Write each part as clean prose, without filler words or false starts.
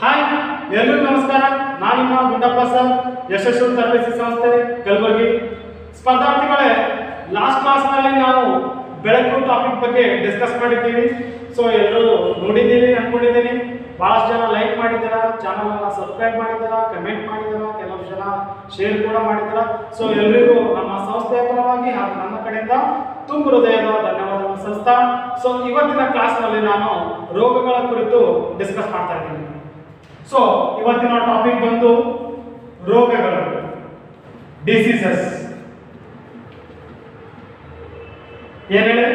Hi ಎಲ್ಲರಿಗೂ ನಮಸ್ಕಾರ. ನಾನು ನಿಮ್ಮ ಗುಂಡಪ್ಪ ಸರ್, ಯಶಸ್ವಿ ತರಬೇತಿ ಸಂಸ್ಥೆ ಕಲಬುರಗಿ. ಸ್ಪರ್ಧಾರ್ಥಿಗಳೇ, ಲಾಸ್ಟ್ ಕ್ಲಾಸ್ನಲ್ಲಿ ನಾವು ಬೆಳಕು ಟಾಪಿಕ್ ಬಗ್ಗೆ ಡಿಸ್ಕಸ್ ಮಾಡಿದ್ದೀವಿ. ಸೊ ಎಲ್ಲರೂ ನೋಡಿದ್ದೀರಿ ಅನ್ಕೊಂಡಿದ್ದೀನಿ. ಭಾಳಷ್ಟು ಜನ ಲೈಕ್ ಮಾಡಿದ್ದೀರಾ, ಚಾನಲನ್ನು ಸಬ್ಸ್ಕ್ರೈಬ್ ಮಾಡಿದ್ದೀರಾ, ಕಮೆಂಟ್ ಮಾಡಿದ್ದೀರಾ, ಕೆಲವು ಜನ ಶೇರ್ ಕೂಡ ಮಾಡಿದ್ದೀರಾ. ಸೊ ಎಲ್ಲರಿಗೂ ನಮ್ಮ ಸಂಸ್ಥೆಯ ಪರವಾಗಿ ಹಾಗೂ ನನ್ನ ಕಡೆಯಿಂದ ತುಂಬ ಹೃದಯದ ಧನ್ಯವಾದಗಳನ್ನು ಸಲ್ಲಿಸ್ತಾ, ಸೊ ಇವತ್ತಿನ ಕ್ಲಾಸ್ನಲ್ಲಿ ನಾನು ರೋಗಗಳ ಕುರಿತು ಡಿಸ್ಕಸ್ ಮಾಡ್ತಾ ಇದ್ದೀನಿ. ಸೊ ಇವತ್ತಿನ ಟಾಪಿಕ್ ಬಂದು ರೋಗಗಳು, ಡಿಸೀಸಸ್. ಏನೇಳಿ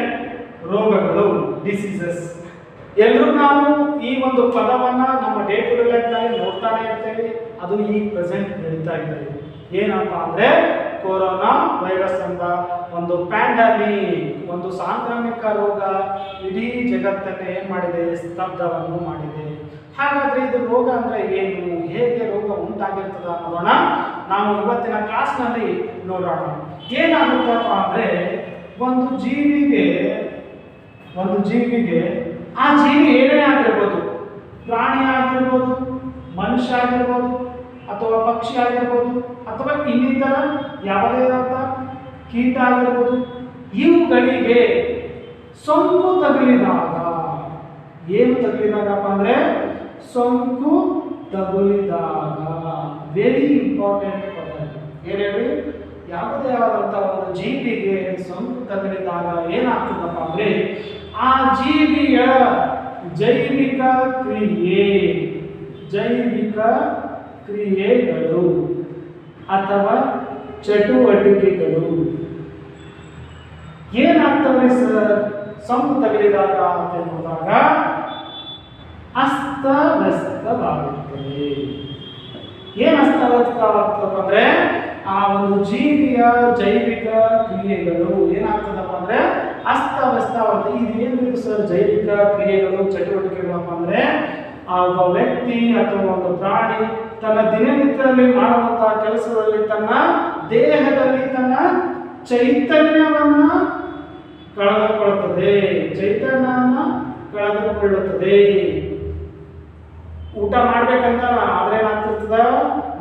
ರೋಗಗಳು, ಡಿಸೀಸಸ್. ಎಲ್ಲರೂ ನಾವು ಈ ಒಂದು ಪದವನ್ನ ನಮ್ಮ ಡೇ ಟು ಡೇ ಲೈಫ್ ನಲ್ಲಿ ನೋಡ್ತಾನೆ ಇರ್ತೇವೆ. ಅದು ಈ ಪ್ರೆಸೆಂಟ್ ನಡೀತಾ ಇದೆ. ಏನಪ್ಪ ಅಂದ್ರೆ ಕೊರೋನಾ ವೈರಸ್ ಎಂಬ ಒಂದು ಪ್ಯಾಂಡಮಿಕ್, ಒಂದು ಸಾಂಕ್ರಾಮಿಕ ರೋಗ ಇಡೀ ಜಗತ್ತನ್ನೇ ಏನ್ ಮಾಡಿದೆ, ಸ್ತಬ್ಧವನ್ನು ಮಾಡಿದೆ. ಹಾಗಾದ್ರೆ ಇದು ರೋಗ ಅಂದ್ರೆ ಏನು, ಹೇಗೆ ರೋಗ ಉಂಟಾಗಿರ್ತದ ಅನ್ನೋಣ ನಾವು ಇವತ್ತಿನ ಕ್ಲಾಸ್ನಲ್ಲಿ ನೋಡೋಣ. ಏನಾಗುತ್ತಪ್ಪ ಅಂದ್ರೆ ಒಂದು ಜೀವಿಗೆ ಆ ಜೀವಿ ಏನೇ ಆಗಿರ್ಬೋದು, ಪ್ರಾಣಿ ಆಗಿರ್ಬೋದು, ಮನುಷ್ಯ ಆಗಿರ್ಬೋದು, ಅಥವಾ ಪಕ್ಷಿ ಆಗಿರ್ಬೋದು, ಅಥವಾ ಇನ್ನಿತರ ಯಾವುದೇ ಕೀಟ ಆಗಿರ್ಬೋದು, ಇವುಗಳಿಗೆ ಸೋಂಕು ತಗುಲಿದಾಗ, ಏನು ತಗುಲಿದಾಗಪ್ಪ ಅಂದ್ರೆ ಸೋಂಕು ತಗುಲಿದಾಗ, ವೆರಿ ಇಂಪಾರ್ಟೆಂಟ್ ಪದ. ಏನೇಳಿ, ಯಾವುದೇ ಆದಂತ ಒಂದು ಜೀವಿಗೆ ಸೋಂಕು ತಗುಲಿದಾಗ ಏನಾಗ್ತದಪ್ಪ ಅಂದ್ರೆ ಆ ಜೀವಿಯ ಜೈವಿಕ ಕ್ರಿಯೆಗಳು ಅಥವಾ ಚಟುವಟಿಕೆಗಳು ಏನಾಗ್ತವೆ ಸರ್ ಸೋಂಕು ತಗುಲಿದಾಗ ಅಂತ ನೋಡಿದಾಗ ಅಸ್ತವ್ಯಸ್ತವಾಗುತ್ತದೆ. ಏನು ಅಸ್ತವ್ಯಸ್ತವಾಗ್ತದಪ್ಪ ಅಂದ್ರೆ ಆ ಒಂದು ಜೀವಿಯ ಜೈವಿಕ ಕ್ರಿಯೆಗಳು ಏನಾಗ್ತದಪ್ಪ ಅಂದ್ರೆ ಅಸ್ತವ್ಯಸ್ತವಾಗ್ತದೆ. ಇದೇನು ಸರ್ ಜೈವಿಕ ಕ್ರಿಯೆಗಳು, ಚಟುವಟಿಕೆಗಳಪ್ಪ ಅಂದ್ರೆ ಆ ಒಬ್ಬ ವ್ಯಕ್ತಿ ಅಥವಾ ಒಂದು ಪ್ರಾಣಿ ತನ್ನ ದಿನನಿತ್ಯದಲ್ಲಿ ಮಾಡುವಂತಹ ಕೆಲಸದಲ್ಲಿ ತನ್ನ ದೇಹದಲ್ಲಿ ತನ್ನ ಚೈತನ್ಯವನ್ನ ಕಳೆದುಕೊಳ್ಳುತ್ತದೆ. ಊಟ ಮಾಡ್ಬೇಕಂತ ಆದ್ರೆ ಏನಾಗ್ತಿರ್ತದ,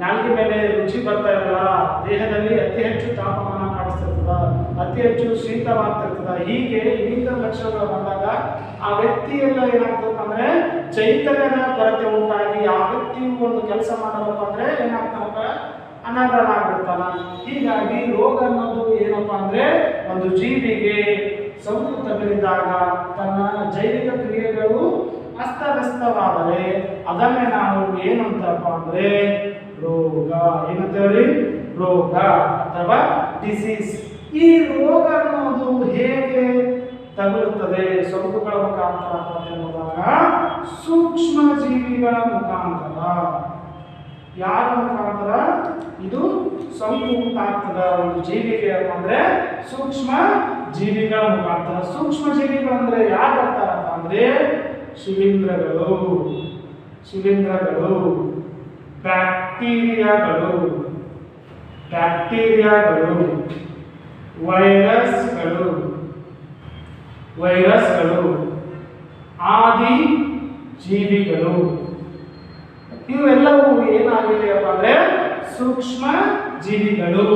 ನಾಲ್ಗೆ ಮೇಲೆ ರುಚಿ ಬರ್ತಾ ಇರಲ್ಲ, ದೇಹದಲ್ಲಿ ಅತಿ ಹೆಚ್ಚು ತಾಪಮಾನ ಕಾಣಿಸ್ತಿರ್ತದ, ಅತಿ ಹೆಚ್ಚು ಶೀತವಾಗ್ತಿರ್ತದ. ಹೀಗೆ ಇನ್ನಿತರ ಲಕ್ಷಣಗಳು ಬಂದಾಗ ಆ ವ್ಯಕ್ತಿಯೆಲ್ಲ ಏನಾಗ್ತದೆ ಅಂದ್ರೆ ಚೈತನ್ಯದ ಕೊರತೆ ಉಂಟಾಗಿ ಆ ವ್ಯಕ್ತಿ ಒಂದು ಕೆಲಸ ಮಾಡಬೇಕಪ್ಪ ಅಂದ್ರೆ ಏನಾಗ್ತಾನಪ್ಪ, ಅನಾಥನಾಗ್ಬಿಡ್ತಾನ. ಹೀಗಾಗಿ ರೋಗ ಅನ್ನೋದು ಏನಪ್ಪಾ ಅಂದ್ರೆ ಒಂದು ಜೀವಿಗೆ ಸೋಂಕು ತಗುಲಿದಾಗ ತನ್ನ ಜೈವಿಕ ಕ್ರಿಯೆಗಳು ಅಸ್ತವ್ಯಸ್ತವಾದರೆ ಅದನ್ನೇ ನಾವು ಏನಂತಪ್ಪ ಅಂದ್ರೆ ರೋಗ, ಏನಂತೇಳಿ, ರೋಗ ಅಥವಾ ಡಿಸೀಸ್. ಈ ರೋಗ ಅನ್ನೋದು ಹೇಗೆ ತಗುಲುತ್ತದೆ ಸೋಂಕುಗಳ ಮುಖಾಂತರ ಅಂತ ನೋಡಿದಾಗ ಸೂಕ್ಷ್ಮ ಜೀವಿಗಳ ಮುಖಾಂತರ. ಯಾರ ಮುಖಾಂತರ ಇದು ಸೋಂಕು ಉಂಟಾಗ್ತದ ಒಂದು ಜೀವಿಗೆ ಅಂದ್ರೆ ಸೂಕ್ಷ್ಮ ಜೀವಿಗಳ ಮುಖಾಂತರ. ಸೂಕ್ಷ್ಮ ಜೀವಿಗಳಂದ್ರೆ ಯಾರು ಬರ್ತಾರಪ್ಪ ಅಂದ್ರೆ ಶಿಲೀಂಧ್ರಗಳು, ಬ್ಯಾಕ್ಟೀರಿಯಾಗಳು, ವೈರಸ್ಗಳು, ಆದಿ ಜೀವಿಗಳು, ಇವೆಲ್ಲವೂ ಏನಾಗಿದೆಯಪ್ಪ ಅಂದ್ರೆ ಸೂಕ್ಷ್ಮ ಜೀವಿಗಳು.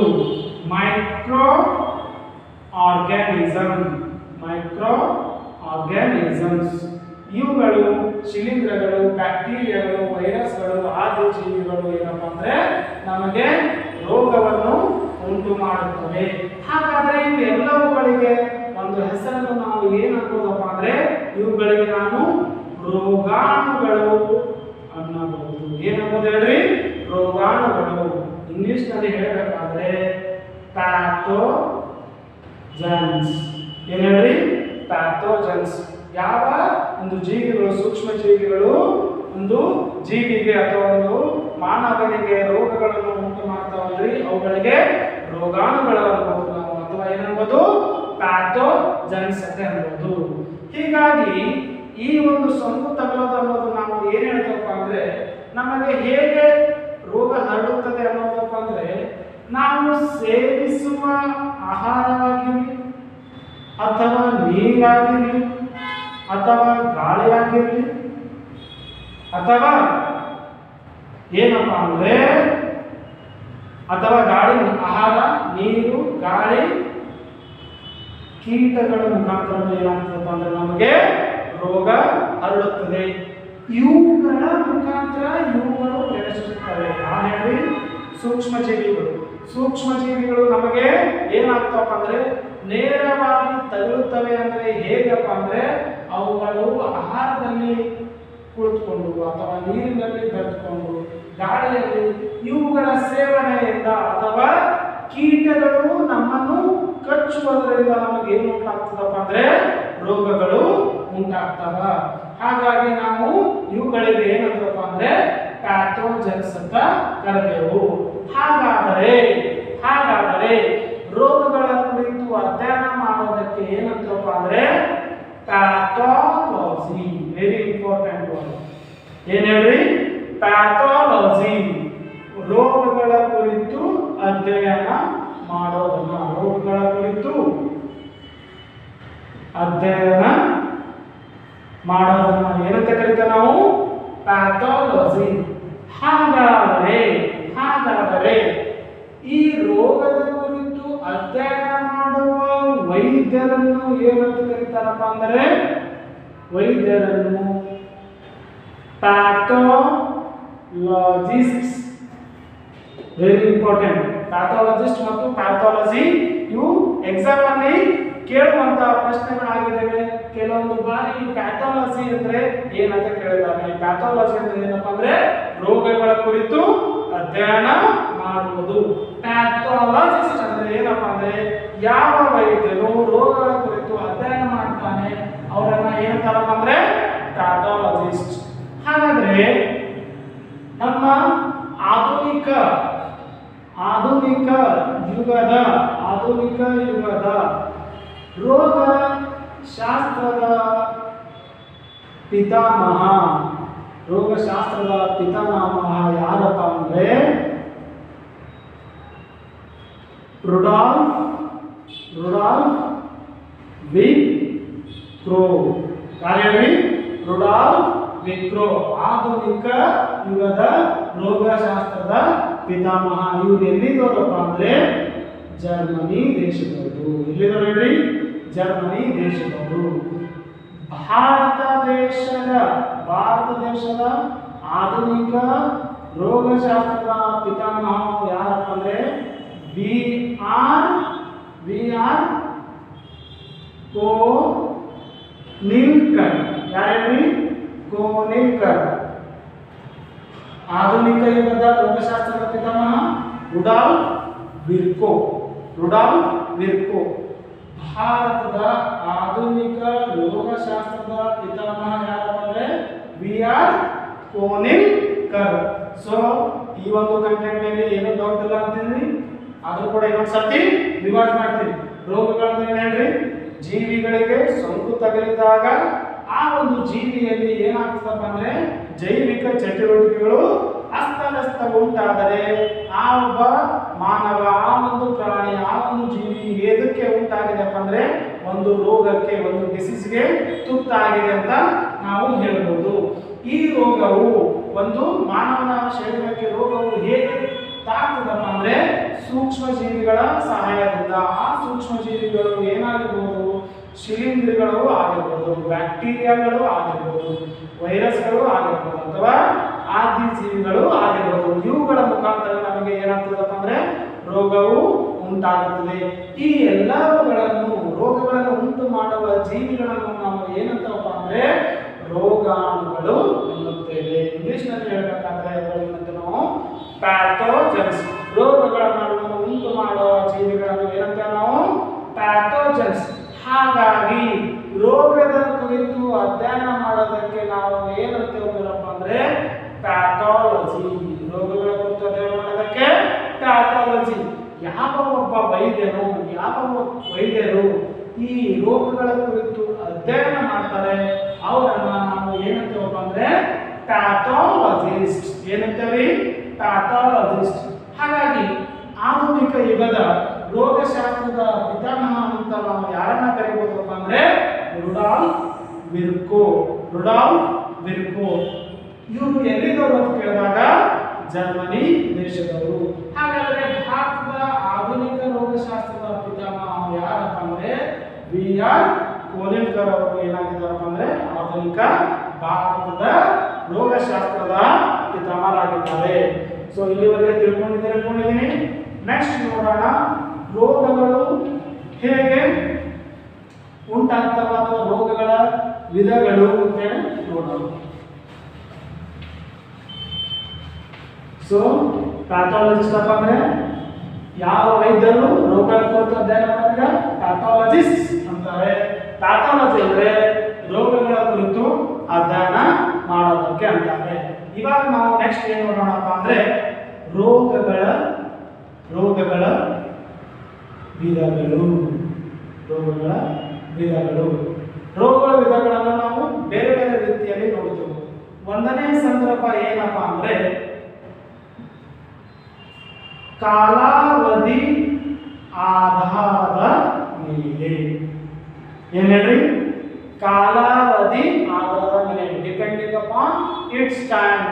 ಮೈಕ್ರೋ ಆರ್ಗ್ಯಾನಿಸಮ್ಸ್ ಇವುಗಳು ಶಿಲೀಂಧ್ರಗಳು, ಬ್ಯಾಕ್ಟೀರಿಯಾಗಳು, ವೈರಸ್ಗಳು, ಆದಿ ಜೀವಿಗಳು ಏನಪ್ಪ ಅಂದ್ರೆ ನಮಗೆ ರೋಗವನ್ನು ಉಂಟು ಮಾಡುತ್ತವೆ. ಹಾಗಾದ್ರೆ ಇವೆಲ್ಲವುಗಳಿಗೆ ಒಂದು ಹೆಸರನ್ನು ನಾವು ಏನನ್ಬೋದಪ್ಪ ಅಂದ್ರೆ ಇವುಗಳಿಗೆ ನಾನು ರೋಗಾಣುಗಳು ಅನ್ನಬಹುದು. ಏನನ್ಬೋದು ಹೇಳ್ರಿ, ರೋಗಾಣುಗಳು. ಇಂಗ್ಲಿಷ್ ನಲ್ಲಿ ಹೇಳಬೇಕಾದ್ರೆ ಪ್ಯಾಥೋಜನ್ಸ್. ಏನ್ ಹೇಳ್ರಿ, ಪ್ಯಾಥೋಜನ್ಸ್. ಯಾವ ಒಂದು ಜೀವಿಗಳು, ಸೂಕ್ಷ್ಮ ಜೀವಿಗಳು ಒಂದು ಜೀವಿಗೆ ಅಥವಾ ಒಂದು ಮಾನವನಿಗೆ ರೋಗಗಳನ್ನು ಉಂಟು ಮಾಡ್ತಾವಲ್ರಿ, ಅವುಗಳಿಗೆ ರೋಗಾಣುಗಳು ಅನ್ಬೋದು ನಾವು, ಅಥವಾ ಏನನ್ಬೋದು ಪ್ಯಾಥೋಜನ್ಸ್ ಅಂತ ಅನ್ಬೋದು. ಹೀಗಾಗಿ ಈ ಒಂದು ಸೋಂಕು ತಗುಲೋದು ಅನ್ನೋದು ನಾವು ಏನ್ ಹೇಳ್ತೇವಪ್ಪ ಅಂದ್ರೆ ನಮಗೆ ಹೇಗೆ ರೋಗ ಹರಡುತ್ತದೆ ಅನ್ನೋದಪ್ಪ ಅಂದ್ರೆ ನಾವು ಸೇವಿಸುವ ಆಹಾರವಾಗಿರಲಿ ಅಥವಾ ನೀರಾಗಿರಲಿ ಅಥವಾ ಗಾಳಿಯಾಗಿರಲಿ ಅಥವಾ ಏನಪ್ಪ ಅಂದ್ರೆ ಅಥವಾ ಗಾಳಿ, ಆಹಾರ, ನೀರು, ಗಾಳಿ, ಕೀಟಗಳ ಮುಖಾಂತರ ಏನಾಗ್ತದಪ್ಪ ಅಂದ್ರೆ ನಮಗೆ ರೋಗ ಹರಡುತ್ತದೆ. ಇವುಗಳ ಮುಖಾಂತರ ಇವುಗಳು ಬೆಳೆಸುತ್ತವೆ. ಹೇಳಿ ಸೂಕ್ಷ್ಮಜೀವಿಗಳು. ಸೂಕ್ಷ್ಮಜೀವಿಗಳು ನಮಗೆ ಏನಾಗ್ತವಪ್ಪ ಅಂದ್ರೆ ನೇರವಾಗಿ ತಗುಲುತ್ತವೆ. ಅಂದ್ರೆ ಹೇಗಪ್ಪ ಅಂದ್ರೆ ಅವುಗಳು ಆಹಾರದಲ್ಲಿ ಕುಳಿತುಕೊಂಡು ಅಥವಾ ನೀರಿನಲ್ಲಿ ಬೆರೆತುಕೊಂಡು ಗಾಳಿಯಲ್ಲಿ ಇವುಗಳ ಸೇವನೆಯಿಂದ ಅಥವಾ ಕೀಟಗಳು ನಮ್ಮನ್ನು ಕಚ್ಚುವುದರಿಂದ ನಮಗೆ ಏನು ಉಂಟಾಗ್ತದಪ್ಪ ಅಂದ್ರೆ ರೋಗಗಳು ಉಂಟಾಗ್ತವ. ಹಾಗಾಗಿ ನಾವು ಇವುಗಳಿಗೆ ಏನಂತಪ್ಪ ಅಂದ್ರೆ ಪ್ಯಾಥೋಜನ್ಸ್ ಅಂತ ಕರೆದೆವು. ಹಾಗಾದರೆ ರೋಗಗಳ ಕುರಿತು ಅಧ್ಯಯನ ಮಾಡೋದಕ್ಕೆ ಏನಂತಪ್ಪ ಅಂದ್ರೆ ಪ್ಯಾಥಾಲಜಿ. Very important word. ಏನ್ ಹೇಳ್ರಿ? ಪ್ಯಾಥಾಲಜಿ. ರೋಗಗಳ ಕುರಿತು ಅಧ್ಯಯನ ಮಾಡೋದನ್ನ, ರೋಗಗಳ ಕುರಿತು ಅಧ್ಯಯನ ಮಾಡೋದನ್ನ ಏನಂತ ಕರೀತೇವೆ ನಾವು? ಪ್ಯಾಥಾಲಜಿ. ಹಾಗಾದರೆ ಈ ರೋಗದ ಕುರಿತು ಅಧ್ಯಯನ ಮಾಡುವ ವೈದ್ಯರನ್ನು ಏನಂತ ಕರೀತಾರಪ್ಪ ಅಂದರೆ ವೈದ್ಯರನ್ನು ಪ್ಯಾಥಾಲಜಿಸ್ಟ್. Very important. ಪ್ಯಾಥಾಲಜಿಸ್ಟ್ ಮತ್ತು ಪ್ಯಾಥಾಲಜಿ ಇವು ಎಕ್ಸಾಮ್ ಅಲ್ಲಿ ಕೇಳುವಂತಹ ಪ್ರಶ್ನೆಗಳಾಗಿದ್ದಾವೆ. ಕೆಲವೊಂದು ಬಾರಿ ಪ್ಯಾಥಾಲಜಿ ಅಂದ್ರೆ ಏನಂತ ಕೇಳಿದ್ದಾರೆ. ಪ್ಯಾಥಾಲಜಿ ಅಂದ್ರೆ ಏನಪ್ಪಾ ಅಂದ್ರೆ ರೋಗಗಳ ಕುರಿತು ಅಧ್ಯಯನ ಮಾಡುವುದು. ಪ್ಯಾಥಾಲಜಿಸ್ಟ್ ಅಂದ್ರೆ ಏನಪ್ಪಾ ಅಂದ್ರೆ ಯಾವ ವೈದ್ಯರು ರೋಗಗಳ ಕುರಿತು ಅಧ್ಯಯನ ಮಾಡ್ತಾನೆ ಅವರನ್ನ ಏನಂತಾರಪ್ಪ ಅಂದ್ರೆ ಪ್ಯಾಥಾಲಜಿಸ್ಟ್. ಹಾಗಾದ್ರೆ ನಮ್ಮ ಆಧುನಿಕ ಯುಗದ ರೋಗ ಶಾಸ್ತ್ರದ ಪಿತಾಮಹ ಯಾರಪ್ಪ ಅಂದ್ರೆ ರುಡಾಲ್ಫ್ ವಿಕ್ರೋ. ಯಾರು? ರುಡಾಲ್ಫ್ ವಿಕ್ರೋ. ಆಧುನಿಕ ಯುಗದ ರೋಗಶಾಸ್ತ್ರದ ಪಿತಾಮಹ. ಇವ್ರು ಎಲ್ಲಿದವರಪ್ಪ ಅಂದ್ರೆ ಜರ್ಮನಿ ದೇಶದವರು. ಎಲ್ಲಿದವರು ಹೇಳ್ರಿ? ಜರ್ಮನಿ ದೇಶದವರು. ಭಾರತ ದೇಶದ ಆಧುನಿಕ ರೋಗಶಾಸ್ತ್ರದ ಪಿತಾಮಹ ಯಾರಪ್ಪ ಅಂದ್ರೆ ವಿ ಆರ್ ಕೋನಿಲ್ಕರ್. ಯಾರು? ಕೋನಿಲ್ಕರ್. ಆಧುನಿಕ ಯುಗದ ರೋಗಶಾಸ್ತ್ರದ ಪಿತಾಮಹ ರುಡಾಲ್ಫ್ ವಿರ್ಕೋ. ಭಾರತದ ಆಧುನಿಕ ರೋಗಶಾಸ್ತ್ರದ ಪಿತಾಮಹ ಯಾರಪ್ಪ ಅಂದ್ರೆ ವಿ ಆರ್ ಕೋನಿಲ್ಕರ್. ಸೊ ಈ ಒಂದು ಕಂಟೆಂಟ್ ಮೇಲೆ ಏನೋ ಡೌಟ್ ಇಲ್ಲ ಅಂತೀನಿ, ಆದ್ರೂ ಕೂಡ ಇನ್ನೊಂದು ಸರ್ತಿ ರಿವೈಸ್ ಮಾಡ್ತೀನಿ. ರೋಗಗಳಂದ್ರೆ ಏನ್ ಹೇಳ್ರಿ? ಜೀವಿಗಳಿಗೆ ಸೋಂಕು ತಗುಲಿದಾಗ ಆ ಒಂದು ಜೀವಿಯಲ್ಲಿ ಏನಾಗ್ತದಪ್ಪ ಅಂದ್ರೆ ಜೈವಿಕ ಚಟುವಟಿಕೆಗಳು ಅಸ್ತವ್ಯಸ್ತ ಉಂಟಾದರೆ ಆ ಒಬ್ಬ ಮಾನವ, ಆ ಒಂದು ಪ್ರಾಣಿ, ಆ ಒಂದು ಜೀವಿ ಏದಕ್ಕೆ ಉಂಟಾಗಿದೆಪ್ಪ ಅಂದ್ರೆ ಒಂದು ರೋಗಕ್ಕೆ, ಒಂದು ಡಿಸೀಸ್ಗೆ ತುತ್ತಾಗಿದೆ ಅಂತ ನಾವು ಹೇಳ್ಬೋದು. ಈ ರೋಗವು ಒಂದು ಮಾನವನ ಶರೀರಕ್ಕೆ ರೋಗವು ಹೇಗೆ ತಾಗ್ತದಪ್ಪ ಅಂದ್ರೆ ಸೂಕ್ಷ್ಮ ಜೀವಿಗಳ ಸಹಾಯದಿಂದ. ಆ ಸೂಕ್ಷ್ಮ ಜೀವಿಗಳು ಏನಾಗಿರ್ಬೋದು? ಶಿಲೀಂಧ್ರಗಳು ಆಗಿರ್ಬೋದು, ಬ್ಯಾಕ್ಟೀರಿಯಾಗಳು ಆಗಿರ್ಬೋದು, ವೈರಸ್ಗಳು ಆಗಿರ್ಬೋದು, ಅಥವಾ ಆದಿ ಜೀವಿಗಳು ಆಗಿರ್ಬೋದು. ಇವುಗಳ ಮುಖಾಂತರ ನಮಗೆ ಏನಾಗ್ತದಪ್ಪ ಅಂದ್ರೆ ರೋಗವು ಉಂಟಾಗುತ್ತದೆ. ಈ ರೋಗಗಳನ್ನು ಉಂಟು ಮಾಡುವ ಜೀವಿಗಳನ್ನು ನಾವು ಏನಂತಪ್ಪ ಅಂದ್ರೆ ರೋಗಾಣುಗಳು ಎನ್ನುತ್ತೇವೆ. ಇಂಗ್ಲಿಷ್ ನಲ್ಲಿ ಹೇಳ್ಬೇಕಾದ್ರೆ ನಾವು ಪ್ಯಾಥೋಜನ್ಸ್. ರೋಗಗಳನ್ನು ಉಂಟು ಮಾಡುವ ಜೀವಿಗಳನ್ನು ಏನಂತ ನಾವು ಪ್ಯಾಥೋಜನ್ಸ್. ಹಾಗಾಗಿ ರೋಗದ ಕುರಿತು ಅಧ್ಯಯನ ಮಾಡೋದಕ್ಕೆ ನಾವು ಏನಂತ ಹೋಗ್ಬೇಕಪ್ಪ ಅಂದ್ರೆ ಪ್ಯಾಥಾಲಜಿ. ರೋಗಗಳ ಕುರಿತು ಅಧ್ಯಯನ ಮಾಡೋದಕ್ಕೆ ಪ್ಯಾಥಾಲಜಿ. ಯಾವ ವೈದ್ಯರು ಈ ರೋಗಗಳ ಕುರಿತು ಅಧ್ಯಯನ ಮಾಡ್ತಾರೆ ಅವರನ್ನ ನಾವು ಏನಂತೇವಪ್ಪ ಅಂದ್ರೆ ಪ್ಯಾಥಾಲಜಿಸ್ಟ್. ಏನಂತೇವಿ? ಪ್ಯಾಥಾಲಜಿಸ್ಟ್. ಹಾಗಾಗಿ ಆಧುನಿಕ ಯುಗದ ರೋಗಶಾಸ್ತ್ರದ ಪಿತಾಮಹ ಅಂತ ನಾವು ಯಾರನ್ನ ಕರೀಬಹುದಪ್ಪ ಅಂದ್ರೆ ರುಡಾಲ್ಫ್ ವಿರ್ಕೋ. ಇವರು ಎಲ್ಲಿದವರು ಅಂತ ಕೇಳಿದಾಗ ಜರ್ಮನಿ ದೇಶದವರು. ಹಾಗಾದ್ರೆ ಭಾರತದ ಆಧುನಿಕ ರೋಗಶಾಸ್ತ್ರದ ಪಿತಾಮಹ ಯಾರಪ್ಪ ಅಂದ್ರೆ B.R. ಕೋಲಿನ್ಕರ್ ಅವರು ಏನಾಗಿದ್ದಾರಪ್ಪ ಅಂದ್ರೆ ಆಧುನಿಕ ಭಾರತದ ರೋಗಶಾಸ್ತ್ರದ ಪಿತಾಮಹರಾಗಿದ್ದಾರೆ. ಸೊ ಇಲ್ಲಿವರೆಗೆ ತಿಳ್ಕೊಂಡಿದ್ದೀನಿ. ನೆಕ್ಸ್ಟ್ ನೋಡೋಣ, ರೋಗಗಳು ಹೇಗೆ ಉಂಟಾಗ್ತವೆ ಅಥವಾ ರೋಗಗಳ ವಿಧಗಳು ಅಂತ ನೋಡೋಣ. ಸೊ ಪ್ಯಾಥಾಲಜಿಸ್ಟ್ ಅಪ್ಪ ಅಂದ್ರೆ ಯಾವ ವೈದ್ಯರು ರೋಗಗಳ ಕುರಿತು ಅಧ್ಯಯನ ಮಾಡಿದಾಗ ಪ್ಯಾಥಾಲಜಿಸ್ಟ್ ಅಂತಾರೆ. ಪ್ಯಾಥಾಲಜಿ ಅಂದ್ರೆ ರೋಗಗಳ ಕುರಿತು ಅಧ್ಯಯನ ಮಾಡೋದಕ್ಕೆ ಅಂತಾರೆ. ಇವಾಗ ನಾವು ನೆಕ್ಸ್ಟ್ ಏನ್ ನೋಡೋಣಪ್ಪ ಅಂದ್ರೆ ರೋಗಗಳ ವಿಧಗಳು. ರೋಗಗಳ ವಿಧಗಳನ್ನು ನಾವು ಬೇರೆ ಬೇರೆ ರೀತಿಯಲ್ಲಿ ನೋಡ್ತೇವೆ. ಒಂದನೇ ಸಂದರ್ಭ ಏನಪ್ಪಾ ಅಂದ್ರೆ ಕಾಲಾವಧಿ ಆಧಾರದ ಮೇಲೆ. ಏನ್ ಹೇಳ್ರಿ? ಕಾಲಾವಧಿ ಆಧಾರದ ಮೇಲೆ, ಡಿಪೆಂಡಿಂಗ್ ಅಪಾನ್ ಇಟ್ಸ್ ಟೈಮ್.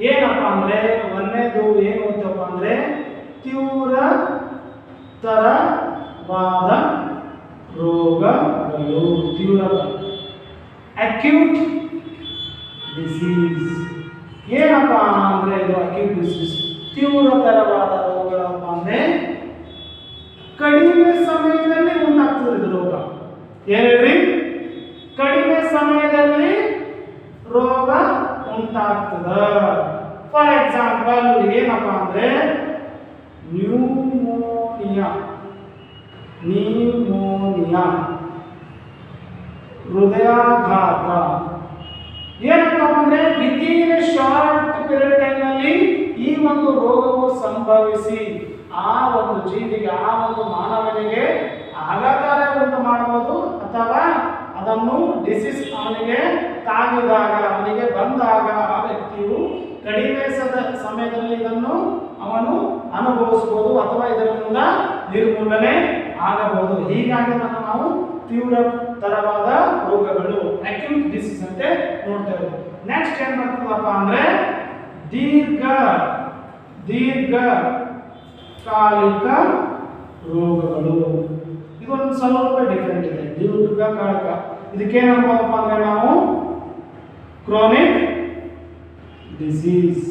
ಏನಪ್ಪ ಅಂದ್ರೆ ಒಂದನೇದು ಏನು ಓದ್ತಪ್ಪ ಅಂದ್ರೆ ತೀವ್ರತರವಾದ ರೋಗಗಳು. Acute disease. ಏನಪ್ಪ ಅಂದ್ರೆ ಇದು ಅಕ್ಯೂಟ್ ಡಿಸೀಸ್, ತೀವ್ರತರವಾದ ರೋಗಗಳಪ್ಪ ಅಂದ್ರೆ ಕಡಿಮೆ ಸಮಯದಲ್ಲಿ ಉಂಟಾಗ್ತದೆ ಇದು ರೋಗ. ಏನ್ ಹೇಳ್ರಿ? ಕಡಿಮೆ ಸಮಯದಲ್ಲಿ ರೋಗ ಉಂಟಾಗ್ತದ. ಫಾರ್ ಎಕ್ಸಾಂಪಲ್ ಏನಪ್ಪ ಅಂದ್ರೆ ನ್ಯೂಮೋನಿಯಾ, ಹೃದಯಾಘಾತ. ಏನಪ್ಪ ಅಂದ್ರೆ within A short period time ನಲ್ಲಿ ಈ ಒಂದು ರೋಗವು ಸಂಭವಿಸಿ ಆ ಒಂದು ಜೀವಿಗೆ, ಆ ಒಂದು ಮಾನವನಿಗೆ ಆಘಾತ ಉಂಟು ಮಾಡಬಹುದು, ಅಥವಾ ಅದನ್ನು ಡಿಸೀಸ್ ಅವನಿಗೆ ತಾಗಿದಾಗ, ಅವನಿಗೆ ಬಂದಾಗ ಆ ವ್ಯಕ್ತಿಯು ಕಡಿಮೆ ಸಮಯದಲ್ಲಿ ಇದನ್ನು ಅವನು ಅನುಭವಿಸಬಹುದು ಅಥವಾ ಇದರಿಂದ ನಿರ್ಮೂಲನೆ ಆಗಬಹುದು. ಹೀಗಾಗಿ ನಾವು ತೀವ್ರತರವಾದ ರೋಗಗಳು, ಅಕ್ಯೂಟ್ ಡಿಸೀಸ್ ಅಂತ ನೋಡ್ತೇವೆ. ನೆಕ್ಸ್ಟ್ ಏನ್ ಬರ್ತದಪ್ಪ ಅಂದ್ರೆ ದೀರ್ಘಕಾಲಿಕ ರೋಗಗಳು. ಇದೊಂದು ಸ್ವಲ್ಪ ಡಿಫರೆಂಟ್ ಇದೆ. ದೀರ್ಘಕಾಲಿಕ ಇದಕ್ಕೇನು ಅನ್ಬೋದಪ್ಪ ಅಂದ್ರೆ ನಾವು ಕ್ರೋನಿಕ್ ಡಿಸೀಸ್.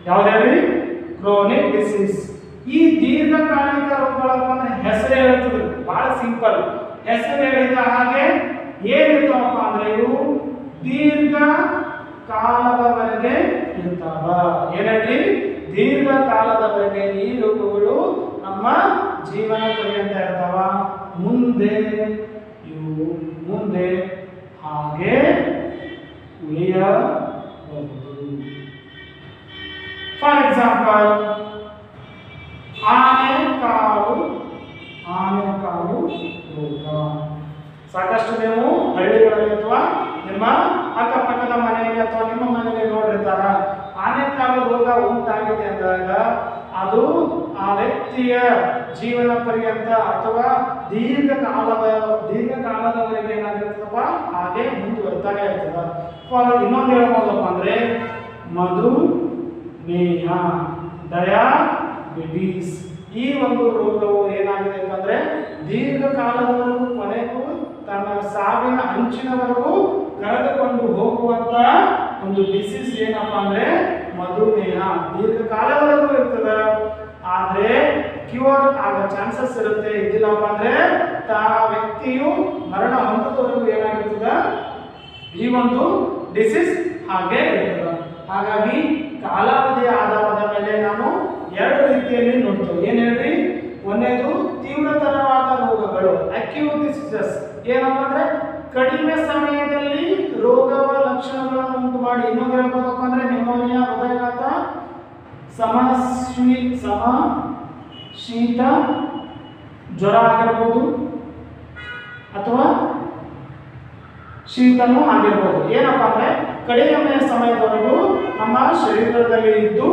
ಯಾವ್ದು ಹೇಳಿ? Chronic disease. ಈ ದೀರ್ಘಕಾಲಿಕ ರೋಗಗಳಪ್ಪ ಅಂದ್ರೆ ಹೆಸರು ಹೇಳ್ತದೆ, ಬಹಳ ಸಿಂಪಲ್. ಹೆಸರು ಹೇಳಿದ ಹಾಗೆ ಏನಿರ್ತಾವಪ್ಪ ಅಂದ್ರೆ ಇವು ದೀರ್ಘ ಕಾಲದವರೆಗೆ ಇರ್ತಾವ. ಏನೇಳಿ? ದೀರ್ಘಕಾಲದವರೆಗೆ ಈ ರೋಗಗಳು ನಮ್ಮ ಜೀವನ ಪರ್ಯಂತ ಇರ್ತಾವ. ಮುಂದೆ ಹಾಗೆ ಉಳಿಯಬಹುದು. ಫಾರ್ ಎಕ್ಸಾಂಪಲ್ ಆನೆಕಾಲು ರೋಗ. ಸಾಕಷ್ಟು ನೀವು ಹಳ್ಳಿಗಳಲ್ಲಿ ಅಥವಾ ನಿಮ್ಮ ಅಕ್ಕಪಕ್ಕದ ಮನೆಯಲ್ಲಿ ಅಥವಾ ನಿಮ್ಮ ಮನೆಯಲ್ಲಿ ನೋಡಿರ್ತಾರ. ಆನೆಕಾಲು ರೋಗ ಉಂಟಾಗಿದೆ ಅಂದಾಗ ಅದು ಆ ವ್ಯಕ್ತಿಯ ಜೀವನ ಪರ್ಯಂತ ಅಥವಾ ದೀರ್ಘಕಾಲದವರೆಗೆ ಏನಾಗಿರ್ತದಪ್ಪ ಹಾಗೆ ಮುಂದುವರ್ತಾನೆ ಇರ್ತದ. ಇನ್ನೊಂದು ಹೇಳ್ಬೋದಪ್ಪ ಅಂದ್ರೆ ಮಧುಮೇಹ, ಡಯಾಬಿಟೀಸ್. ಈ ಒಂದು ರೋಗವು ಏನಾಗಿದೆ ಅಂತಂದ್ರೆ ದೀರ್ಘಕಾಲದವರೆಗೂ, ಕೊನೆಗೂ ತನ್ನ ಸಾವಿನ ಅಂಚಿನವರೆಗೂ ಕಳೆದುಕೊಂಡು ಹೋಗುವಂತ ಒಂದು ಡಿಸೀಸ್ ಏನಪ್ಪಾ ಅಂದ್ರೆ ಮಧುಮೇಹ. ದೀರ್ಘಕಾಲದವರೆಗೂ ಇರ್ತದ, ಆದ್ರೆ ಕ್ಯೂರ್ ಆಗೋ ಚಾನ್ಸಸ್ ಇರುತ್ತೆ. ಇದ್ದಿಲ್ಲಪ್ಪ ಅಂದ್ರೆ ವ್ಯಕ್ತಿಯು ಮರಣ ಹೊಂದದವರೆಗೂ ಏನಾಗಿರ್ತದ ಈ ಒಂದು ಡಿಸೀಸ್ ಹಾಗೆ ಇರ್ತದ. ಹಾಗಾಗಿ ಕಾಲಾವಧಿಯ ಆಧಾರದ ಮೇಲೆ ನಾನು ಎರಡು ರೀತಿಯಲ್ಲಿ ನೋಡ್ತೇವೆ. ಏನ್ ಹೇಳ್ರಿ? ಒಂದೇದು ತೀವ್ರತರವಾದ ರೋಗಗಳು, ಅಕ್ಯೂಟ್ ಡಿಸೀಸಸ್. ಏನಪ್ಪ ಅಂದ್ರೆ ಕಡಿಮೆ ಸಮಯದಲ್ಲಿ ರೋಗವ ಲಕ್ಷಣಗಳನ್ನು ಉಂಟು ಮಾಡಿ. ಇನ್ನೊಂದು ಹೇಳ್ಬೋದಪ್ಪ ಅಂದ್ರೆ ನ್ಯೂಮೋನಿಯಾ, ಹೃದಯಾಘಾತ, ಶೀತ ಜ್ವರ ಆಗಿರ್ಬೋದು ಅಥವಾ ಶೀತನೂ ಆಗಿರ್ಬೋದು. ಏನಪ್ಪಾ ಅಂದ್ರೆ ಕಡಿಮೆ ಸಮಯದವರೆಗೂ ನಮ್ಮ ಶರೀರದಲ್ಲಿ ಇದ್ದು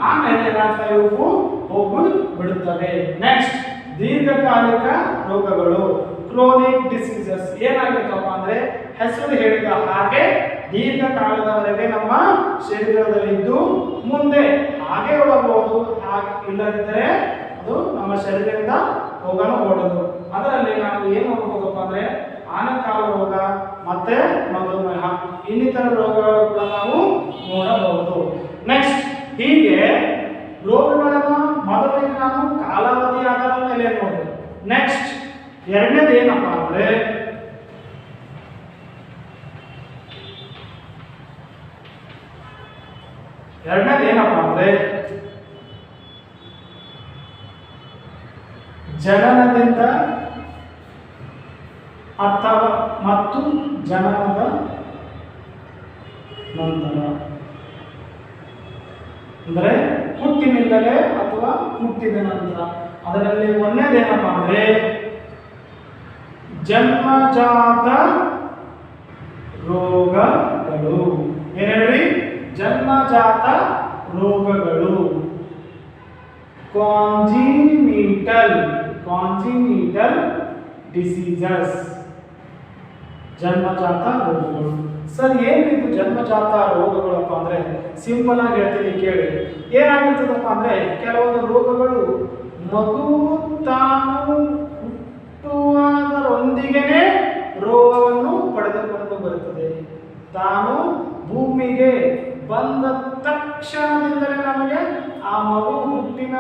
ಆಮೇಲೆ ಏನಾಗ್ತಾ ಇವು ಹೋಗಿ ಬಿಡುತ್ತವೆ. ನೆಕ್ಸ್ಟ್ ದೀರ್ಘಕಾಲಿಕ ರೋಗಗಳು, ಕ್ರೋನಿಕ್ ಡಿಸೀಸಸ್. ಏನಾಗಿರ್ತಪ್ಪ ಅಂದ್ರೆ ಹೆಸರು ಹೇಳಿದ ಹಾಗೆ ದೀರ್ಘಕಾಲದವರೆಗೆ ನಮ್ಮ ಶರೀರದಲ್ಲಿದ್ದು ಮುಂದೆ ಹಾಗೆ ಹೋಗಬಹುದು, ಹಾಗೆ ಇಲ್ಲದಿದ್ದರೆ ಅದು ನಮ್ಮ ಶರೀರದಿಂದ ಹೋಗಬಹುದು. ಅದರಲ್ಲಿ ನಾವು ಏನು ನೋಡಬಹುದಪ್ಪ ಅಂದ್ರೆ ಆನೆಕಾಲು ರೋಗ ಮತ್ತೆ ಮಧುಮೇಹ ಇನ್ನಿತರ ರೋಗಗಳು ಕೂಡ ನಾವು ನೋಡಬಹುದು. ನೆಕ್ಸ್ಟ್ ಹೀಗೆ ರೋಗಗಳನ್ನು ಮೊದಲಿಗೆ ನಾನು ಕಾಲಾವಧಿ ಆಧಾರದ ಮೇಲೆ ನೋಡಿದೆ. ನೆಕ್ಸ್ಟ್ ಎರಡನೇದು ಏನಪ್ಪಾ ಅಂದ್ರೆ ಜನನದಿಂದ ಅಥವಾ ಮತ್ತು ಜನನದ ನಂತರ, ಅಂದರೆ ಹುಟ್ಟಿನಿಂದಲೇ ಅಥವಾ ಹುಟ್ಟಿದ ನಂತರ. ಅದರಲ್ಲಿ ಒಂದೇದೇನಪ್ಪ ಅಂದ್ರೆ ಜನ್ಮಜಾತ ರೋಗಗಳು. ಏನ್ ಹೇಳಿ? ಜನ್ಮಜಾತ ರೋಗಗಳು. ಕಾಂಜಿನಿಟಲ್ ಡಿಸೀಸಸ್, ಜನ್ಮಜಾತ ರೋಗಗಳು. ಸರ್ ಏನಿದು ಜನ್ಮಜಾತ ರೋಗಗಳಪ್ಪ ಅಂದ್ರೆ ಸಿಂಪಲ್ ಆಗಿ ಹೇಳ್ತೀನಿ ಕೇಳಿ. ಏನಾಗಿರ್ತದಪ್ಪ ಅಂದ್ರೆ ಕೆಲವೊಂದು ರೋಗಗಳು ಮಗು ತಾನು ಹುಟ್ಟುವುದರೊಂದಿಗೆನೇ ರೋಗವನ್ನು ಪಡೆದುಕೊಂಡು ಬರುತ್ತದೆ. ತಾನು ಭೂಮಿಗೆ ಬಂದ ತಕ್ಷಣದಿಂದಲೇ ನಮಗೆ ಆ ಮಗು ಹುಟ್ಟಿನ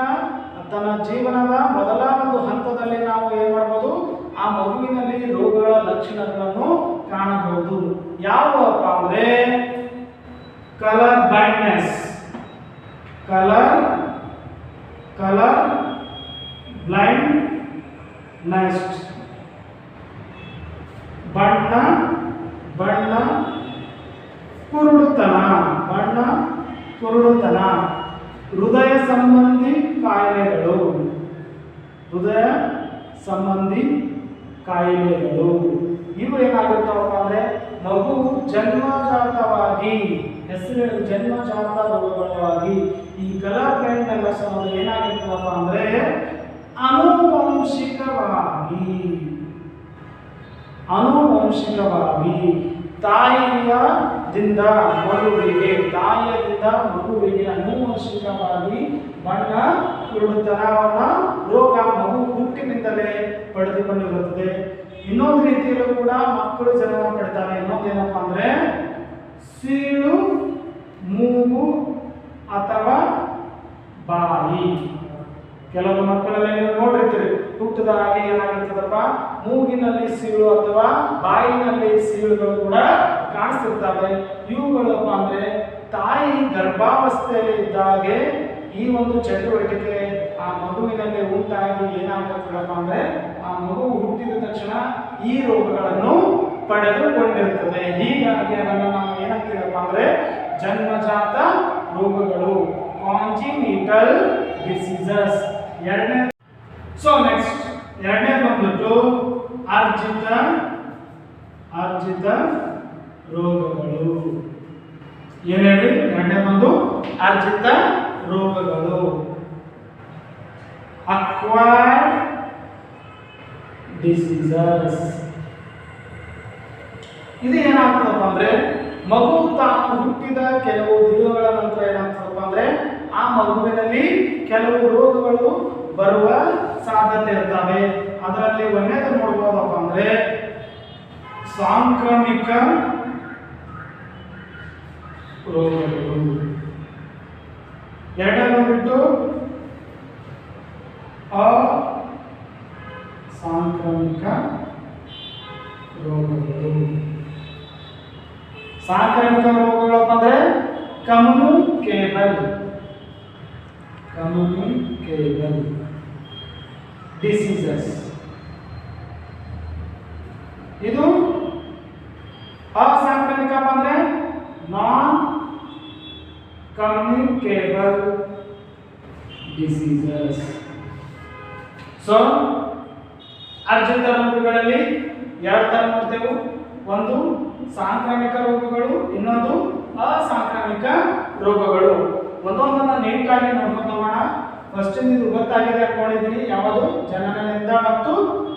ತನ್ನ ಜೀವನದ ಮೊದಲ ಒಂದು ಹಂತದಲ್ಲಿ ನಾವು ಏನ್ ಮಾಡಬಹುದು, ಆ ಮಗುವಿನಲ್ಲಿ ರೋಗಗಳ ಲಕ್ಷಣಗಳನ್ನು ಕಾಣಬಹುದು. ಯಾವಪ್ಪ ಅಂದ್ರೆ ಕಲರ್ ಬ್ಲೈಂಡ್ನೆಸ್, ಕಲರ್ ಬ್ಲೈಂಡ್ನೆಸ್, ಬಣ್ಣ ಕುರುಡುತನ, ಹೃದಯ ಸಂಬಂಧಿ ಕಾಯಿಲೆಗಳು. ಇವು ಏನಾಗುತ್ತವಪ್ಪ ಅಂದ್ರೆ ಮಗು ಜನ್ಮಜಾತವಾಗಿ, ಹೆಸರು ಜನ್ಮಜಾತ ರೋಗಗಳಾಗಿ ಈ ಕಲರ್ ಬ್ಲೈಂಡ್ನೆಸ್ ಅನ್ನೋದು ಏನಾಗಿರ್ತದಪ್ಪ ಅಂದ್ರೆ ಆನುವಂಶಿಕವಾಗಿ ತಾಯಿಯದಿಂದ ಮಗುವಿಗೆ ಆನುವಂಶಿಕವಾಗಿ ಬಣ್ಣ ಕುರುಡುತನವನ್ನ ರೋಗ ಮಗು ಹುಟ್ಟಿನಿಂದಲೇ ಪಡೆದುಕೊಂಡಿರುತ್ತದೆ. ಇನ್ನೊಂದು ರೀತಿಯಲ್ಲೂ ಕೂಡ ಮಕ್ಕಳು ಜನನ ಪಡ್ತಾರೆ. ಇನ್ನೊಂದೇನಪ್ಪ ಅಂದ್ರೆ ಸೀಳು ಮೂಗು ಅಥವಾ ಬಾಯಿ. ಕೆಲವು ಮಕ್ಕಳಲ್ಲಿ ನೀವು ನೋಡಿರ್ತೀರಿ, ಹುಟ್ಟಿದ ಹಾಗೆ ಏನಾಗಿರ್ತದಪ್ಪ, ಮೂಗಿನಲ್ಲಿ ಸೀಳು ಅಥವಾ ಬಾಯಿನಲ್ಲಿ ಸೀಳುಗಳು ಕೂಡ ಕಾಣಿಸ್ತಿರ್ತವೆ. ಇವುಗಳಪ್ಪ ಅಂದ್ರೆ ತಾಯಿ ಗರ್ಭಾವಸ್ಥೆಯಲ್ಲಿ ಇದ್ದಾಗೆ ಈ ಒಂದು ಚಟುವಟಿಕೆ ಆ ಮಗುವಿನಲ್ಲಿ ಉಂಟಾಗಿ ಏನಾಗುತ್ತದಪ್ಪ ಅಂದ್ರೆ ಆ ಮಗು ಹುಟ್ಟಿದ ತಕ್ಷಣ ಈ ರೋಗಗಳನ್ನು ಪಡೆದುಕೊಂಡಿರುತ್ತದೆ. ಹೀಗಾಗಿ ಅದನ್ನು ನಾವು ಏನಂತೀವಪ್ಪ ಅಂದ್ರೆ ಜನ್ಮಜಾತ ರೋಗಗಳು, ಕಾಂಜಿನಿಟಲ್ ಡಿಸೀಸಸ್. ಎರಡನೇ ಬಂದ್ಬಿಟ್ಟು ಅರ್ಜಿತ ರೋಗಗಳು. ಏನ್ ಹೇಳಿ? ಎರಡನೇ ಒಂದು ಅರ್ಜಿತ ರೋಗಗಳು, ಅಕ್ವೈರ್ಡ್ ಡಿಸೀಸಸ್. ಇದು ಏನಾಗ್ತದಪ್ಪ ಅಂದ್ರೆ ಮಗು ತಾನು ಹುಟ್ಟಿದ ಕೆಲವು ದಿನಗಳ ನಂತರ ಏನಾಗ್ತದಪ್ಪ ಅಂದ್ರೆ ಆ ಮಗುವಿನಲ್ಲಿ ಕೆಲವು ರೋಗಗಳು ಬರುವ ಸಾಧ್ಯತೆ ಇರ್ತವೆ. ಅದರಲ್ಲಿ ಒಂದೇದು ನೋಡ್ಬೋದಪ್ಪ ಅಂದ್ರೆ ಸಾಂಕ್ರಾಮಿಕ ರೋಗಗಳು. ಎರಡನೇ ಬಂದ್ಬಿಟ್ಟು ಅಸಾಂಕ್ರಾಮಿಕ ರೋಗಗಳು. ಸಾಂಕ್ರಾಮಿಕ ರೋಗಗಳಪ್ಪ ಅಂದ್ರೆ ಕಮ್ಯುನಿಕೇಬಲ್ ಡಿಸೀಸಸ್. ಇದು ಅಸಾಂಕ್ರಾಮಿಕ ಅಂದ್ರೆ ನಾನ್ ಕಮ್ಯುನಿಕೇಬಲ್ ಡಿಸೀಸಸ್. ಸೊ ಅರ್ಜಿತ ರೋಗಗಳಲ್ಲಿ ಎರಡು ತರ ನೋಡ್ತೇವೆ. ಒಂದು ಸಾಂಕ್ರಾಮಿಕ ರೋಗಗಳು, ಇನ್ನೊಂದು ಅಸಾಂಕ್ರಾಮಿಕ ರೋಗಗಳು. ಒಂದೊಂದನ್ನ ನೀಟಾಗಿ ನೋಡ್ಕೊಂಡು ಹೋಗೋಣ. ಫಸ್ಟ್ ಇದು ಗೊತ್ತಾಗಿದೆ ಅನ್ಕೊಂಡಿದ್ದೀನಿ. ಯಾವುದು? ಜನನದಿಂದ ಮತ್ತು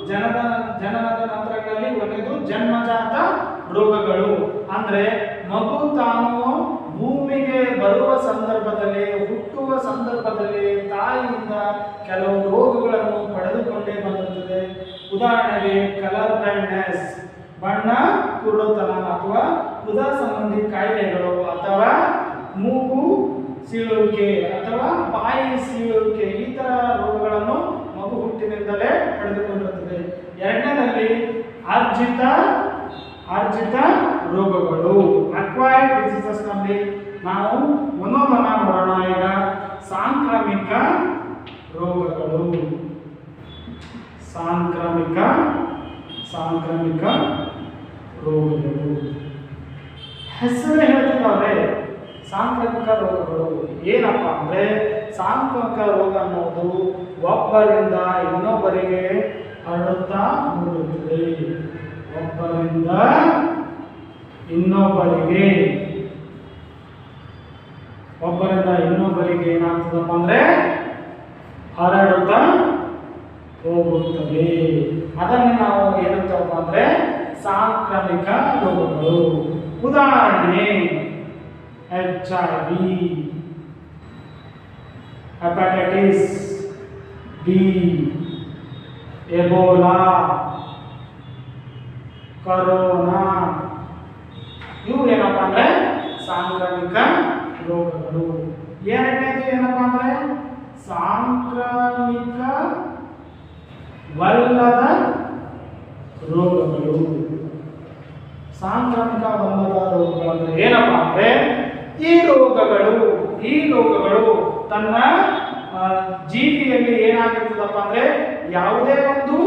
ಜನನದ ನಂತರಗಳಲ್ಲಿ ಒಂದೇದು ಜನ್ಮಜಾತ ರೋಗಗಳು ಅಂದ್ರೆ ಮಗು ತಾನು ಭೂಮಿಗೆ ಬರುವ ಸಂದರ್ಭದಲ್ಲಿ, ಹುಟ್ಟುವ ಸಂದರ್ಭದಲ್ಲಿ ತಾಯಿಯಿಂದ ಕೆಲವು ರೋಗಗಳನ್ನು ಪಡೆದುಕೊಂಡೇ ಬಂದಿರುತ್ತದೆ. ಉದಾಹರಣೆಗೆ ಕಲರ್ ಬ್ಲೈಂಡ್ನೆಸ್, ಬಣ್ಣ ಕುರುಡುತನ, ಅಥವಾ ಹೃದಯ ಸಂಬಂಧಿ ಕಾಯಿಲೆಗಳು, ಅಥವಾ ಮೂಗು ಸೀಳುವಿಕೆ ಅಥವಾ ಬಾಯಿ ಸೀಳುವಿಕೆ, ಈ ತರ ರೋಗಗಳನ್ನು ಮಗು ಹುಟ್ಟಿನಿಂದಲೇ ಪಡೆದುಕೊಂಡಿರುತ್ತದೆ. ಎರಡನೇದಲ್ಲಿ ಆರ್ಜಿತ ರೋಗಗಳು, ಅಕ್ವೈರ್ಡ್ ಡಿಸೀಸಸ್ ನಲ್ಲಿ ನಾವು ಒಂದೊಂದನ್ನ ನೋಡೋಣ. ಈಗ ಸಾಂಕ್ರಾಮಿಕ ರೋಗಗಳು, ಸಾಂಕ್ರಾಮಿಕ ರೋಗಗಳು ಹೆಸರೇ ಹೇಳ್ತಿದ್ದಾವೆ. ಸಾಂಕ್ರಾಮಿಕ ರೋಗಗಳು ಏನಪ್ಪ ಅಂದ್ರೆ, ಸಾಂಕ್ರಾಮಿಕ ರೋಗ ಅನ್ನೋದು ಒಬ್ಬರಿಂದ ಇನ್ನೊಬ್ಬರಿಗೆ ಹರಡುತ್ತಾ ಹೋಗುತ್ತದೆ. ಒಬ್ಬರಿಂದ ಇನ್ನೊಬ್ಬರಿಗೆ ಏನಾಗ್ತದಪ್ಪ ಅಂದ್ರೆ ಹರಡುತ್ತಾ ಹೋಗುತ್ತದೆ. ಅದನ್ನು ನಾವು ಏನಂತಪ್ಪ ಅಂದ್ರೆ ಸಾಂಕ್ರಾಮಿಕ ರೋಗಗಳು. ಉದಾಹರಣೆ HIV, hepatitis B, Ebola, corona, ಇವು ಏನಪ್ಪಾ ಅಂದ್ರೆ ಸಾಂಕ್ರಾಮಿಕ ರೋಗಗಳು. ಎರಡನೇದು ಏನಪ್ಪಾ ಅಂದ್ರೆ ಸಾಂಕ್ರಾಮಿಕವಲ್ಲದ ರೋಗಗಳು. ಸಾಂಕ್ರಾಮಿಕವಲ್ಲದ ರೋಗಗಳು ಅಂದ್ರೆ ಏನಪ್ಪಾ ಅಂದ್ರೆ ಈ ರೋಗಗಳು ತನ್ನ ಜೀವಿಯಲ್ಲಿ ಏನಾಗಿರ್ತದಪ್ಪ ಅಂದ್ರೆ ಯಾವುದೇ ಒಂದು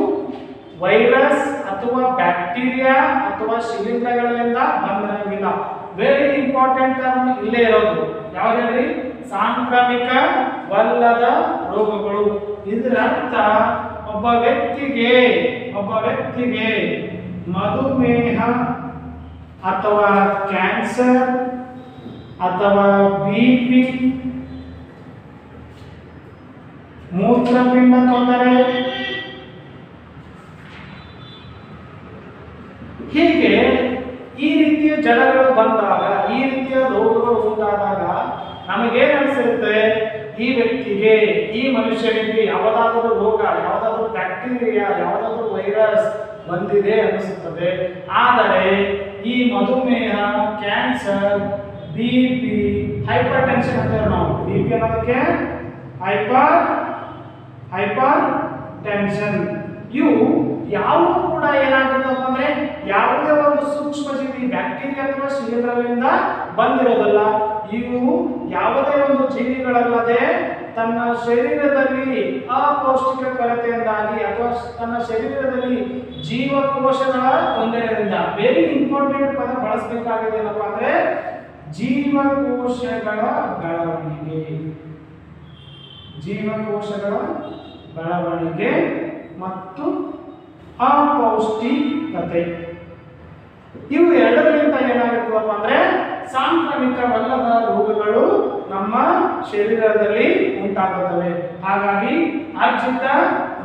ವೈರಸ್ ಅಥವಾ ಬ್ಯಾಕ್ಟೀರಿಯಾ ಅಥವಾ ಶಿಲೀಂಧ್ರಗಳಿಂದ ಬಂದಿರಂಗಿಲ್ಲ. ವೆರಿ ಇಂಪಾರ್ಟೆಂಟ್ ಟರ್ಮ್ ಇಲ್ಲೇ ಇರೋದು ಯಾವ್ದ್ರಿ? ಸಾಂಕ್ರಾಮಿಕವಲ್ಲದ ರೋಗಗಳು. ಇದರ ಅರ್ಥ ಒಬ್ಬ ವ್ಯಕ್ತಿಗೆ ಮಧುಮೇಹ ಅಥವಾ ಕ್ಯಾನ್ಸರ್ ಅಥವಾ BP, ಮೂತ್ರಪಿಂಡ ತೊಂದರೆ, ಹೀಗೆ ಈ ರೀತಿಯ ಜಡಗಳು ಬಂದಾಗ, ಈ ರೀತಿಯ ರೋಗಗಳು ಉಂಟಾದಾಗ ನಮಗೇನು ಅನಿಸುತ್ತೆ? ಈ ವ್ಯಕ್ತಿಗೆ, ಈ ಮನುಷ್ಯನಿಗೆ ಯಾವುದಾದರೂ ರೋಗ, ಯಾವುದಾದ್ರೂ ಬ್ಯಾಕ್ಟೀರಿಯಾ, ಯಾವುದಾದ್ರೂ ವೈರಸ್ ಬಂದಿದೆ ಅನಿಸುತ್ತದೆ. ಆದರೆ ಈ ಮಧುಮೇಹ, ಕ್ಯಾನ್ಸರ್, BP, ಹೈಪರ್ ಟೆನ್ಷನ್ ಅಂತಾರೆ ನಾವು. BP ಅನ್ನೋದಕ್ಕೆ ಹೈಪರ್ ಟೆನ್ಷನ್, ಇವು ಯಾವ ಕೂಡ ಏನಾಗುತ್ತಪ್ಪ ಅಂದ್ರೆ ಯಾವುದೇ ಒಂದು ಸೂಕ್ಷ್ಮ ಜೀವಿ, ಬ್ಯಾಕ್ಟೀರಿಯಾ ಅಥವಾ ಶಿಲೀಂಧ್ರಗಳಿಂದ ಬಂದಿರೋದಲ್ಲ. ಇವು ಯಾವುದೇ ಒಂದು ಜೀವಿಗಳಲ್ಲದೆ ತನ್ನ ಶರೀರದಲ್ಲಿ ಅಪೌಷ್ಟಿಕ ಕೊರತೆಯಿಂದಾಗಿ ಅಥವಾ ತನ್ನ ಶರೀರದಲ್ಲಿ ಜೀವಕೋಶಗಳ ತೊಂದರೆಯಿಂದ, ವೆರಿ ಇಂಪಾರ್ಟೆಂಟ್ ಪದ ಬಳಸಬೇಕಾಗಿದೆ ಏನಪ್ಪಾ ಅಂದ್ರೆ ಜೀವಕೋಶಗಳ ಬೆಳವಣಿಗೆ ಮತ್ತು ಅಪೌಷ್ಟಿಕತೆ, ಇವು ಎರಡರಿಂದ ಏನಾಗುತ್ತದಪ್ಪ ಅಂದ್ರೆ ಸಾಂಕ್ರಾಮಿಕವಲ್ಲದ ರೋಗಗಳು ನಮ್ಮ ಶರೀರದಲ್ಲಿ ಉಂಟಾಗುತ್ತವೆ. ಹಾಗಾಗಿ ಅರ್ಜಿತ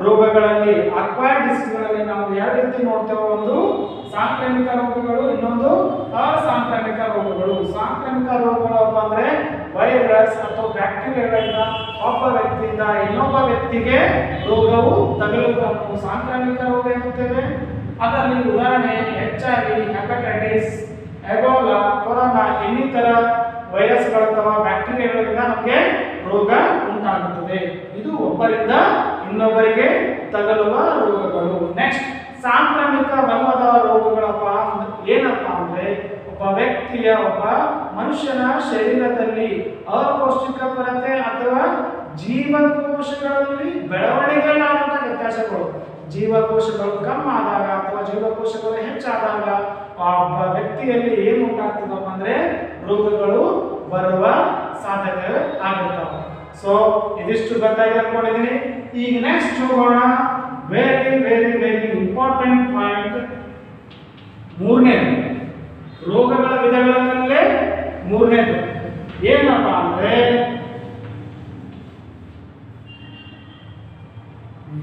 ರೋಗಗಳಲ್ಲಿ, ಅಕ್ವೈರ್ಡ್ ಡಿಸೀಸ್ಗಳಲ್ಲಿ ನಾವು ಎರಡು ರೀತಿ ನೋಡ್ತೇವೆ. ಒಂದು ಸಾಂಕ್ರಾಮಿಕ ರೋಗಗಳು, ಇನ್ನೊಂದು ಅಸಾಂಕ್ರಾಮಿಕ ರೋಗಗಳು. ಸಾಂಕ್ರಾಮಿಕ ರೋಗಗಳಪ್ಪ ಅಂದ್ರೆ ವೈರಸ್ ಅಥವಾ ಬ್ಯಾಕ್ಟೀರಿಯಾಗಳಿಂದ ಒಬ್ಬ ವ್ಯಕ್ತಿಯಿಂದ ಇನ್ನೊಬ್ಬ ವ್ಯಕ್ತಿಗೆ ರೋಗವು ತಗುಲುವುದನ್ನು ಸಾಂಕ್ರಾಮಿಕ ರೋಗ ಎನ್ನುತ್ತೇವೆ. ಅದರಲ್ಲಿ ಉದಾಹರಣೆ HIV, ಹೆಪಟೈಟಿಸ್, ಎಬೋಲಾ, ಕೊರೋನಾ ಇನ್ನಿತರ ವೈರಸ್ಗಳ ಅಥವಾ ಬ್ಯಾಕ್ಟೀರಿಯಾಗಳಿಂದ ನಮಗೆ ರೋಗ ಉಂಟಾಗುತ್ತದೆ. ಇದು ಒಬ್ಬರಿಂದ ಇನ್ನೊಬ್ಬರಿಗೆ ತಗುಲುವ ರೋಗಗಳು. ನೆಕ್ಸ್ಟ್, ಸಾಂಕ್ರಾಮಿಕವಲ್ಲದ ರೋಗಗಳಪ್ಪ ಏನಪ್ಪಾ ಅಂದ್ರೆ ಒಬ್ಬ ಮನುಷ್ಯನ ಶರೀರದಲ್ಲಿ ಅಪೌಷ್ಟಿಕ ಕೊರತೆ ಅಥವಾ ಜೀವಕೋಶಗಳಲ್ಲಿ ಬೆಳವಣಿಗೆಗಳಾದಂಥ ವ್ಯತ್ಯಾಸಗಳು, ಜೀವಕೋಶಗಳು ಕಮ್ಮಿ ಆದಾಗ ಅಥವಾ ಜೀವಕೋಶಗಳು ಹೆಚ್ಚಾದಾಗ ಆ ವ್ಯಕ್ತಿಯಲ್ಲಿ ಏನು ಉಂಟಾಗ್ತದಪ್ಪ ಅಂದ್ರೆ ರೋಗಗಳು ಬರುವ ಸಾಧ್ಯತೆ ಆಗುತ್ತವೆ. ಸೊ ಇದಿಷ್ಟು ಗೊತ್ತಾಗಿ ಅನ್ಕೊಂಡಿದ್ದೀನಿ. ಈಗ ನೆಕ್ಸ್ಟ್ ಹೋಗೋಣ. Very very very important point, ಮೂರನೇದು ರೋಗಗಳ ವಿಧಗಳಲ್ಲೇ ಮೂರನೇದು ಏನಪ್ಪಾ ಅಂದ್ರೆ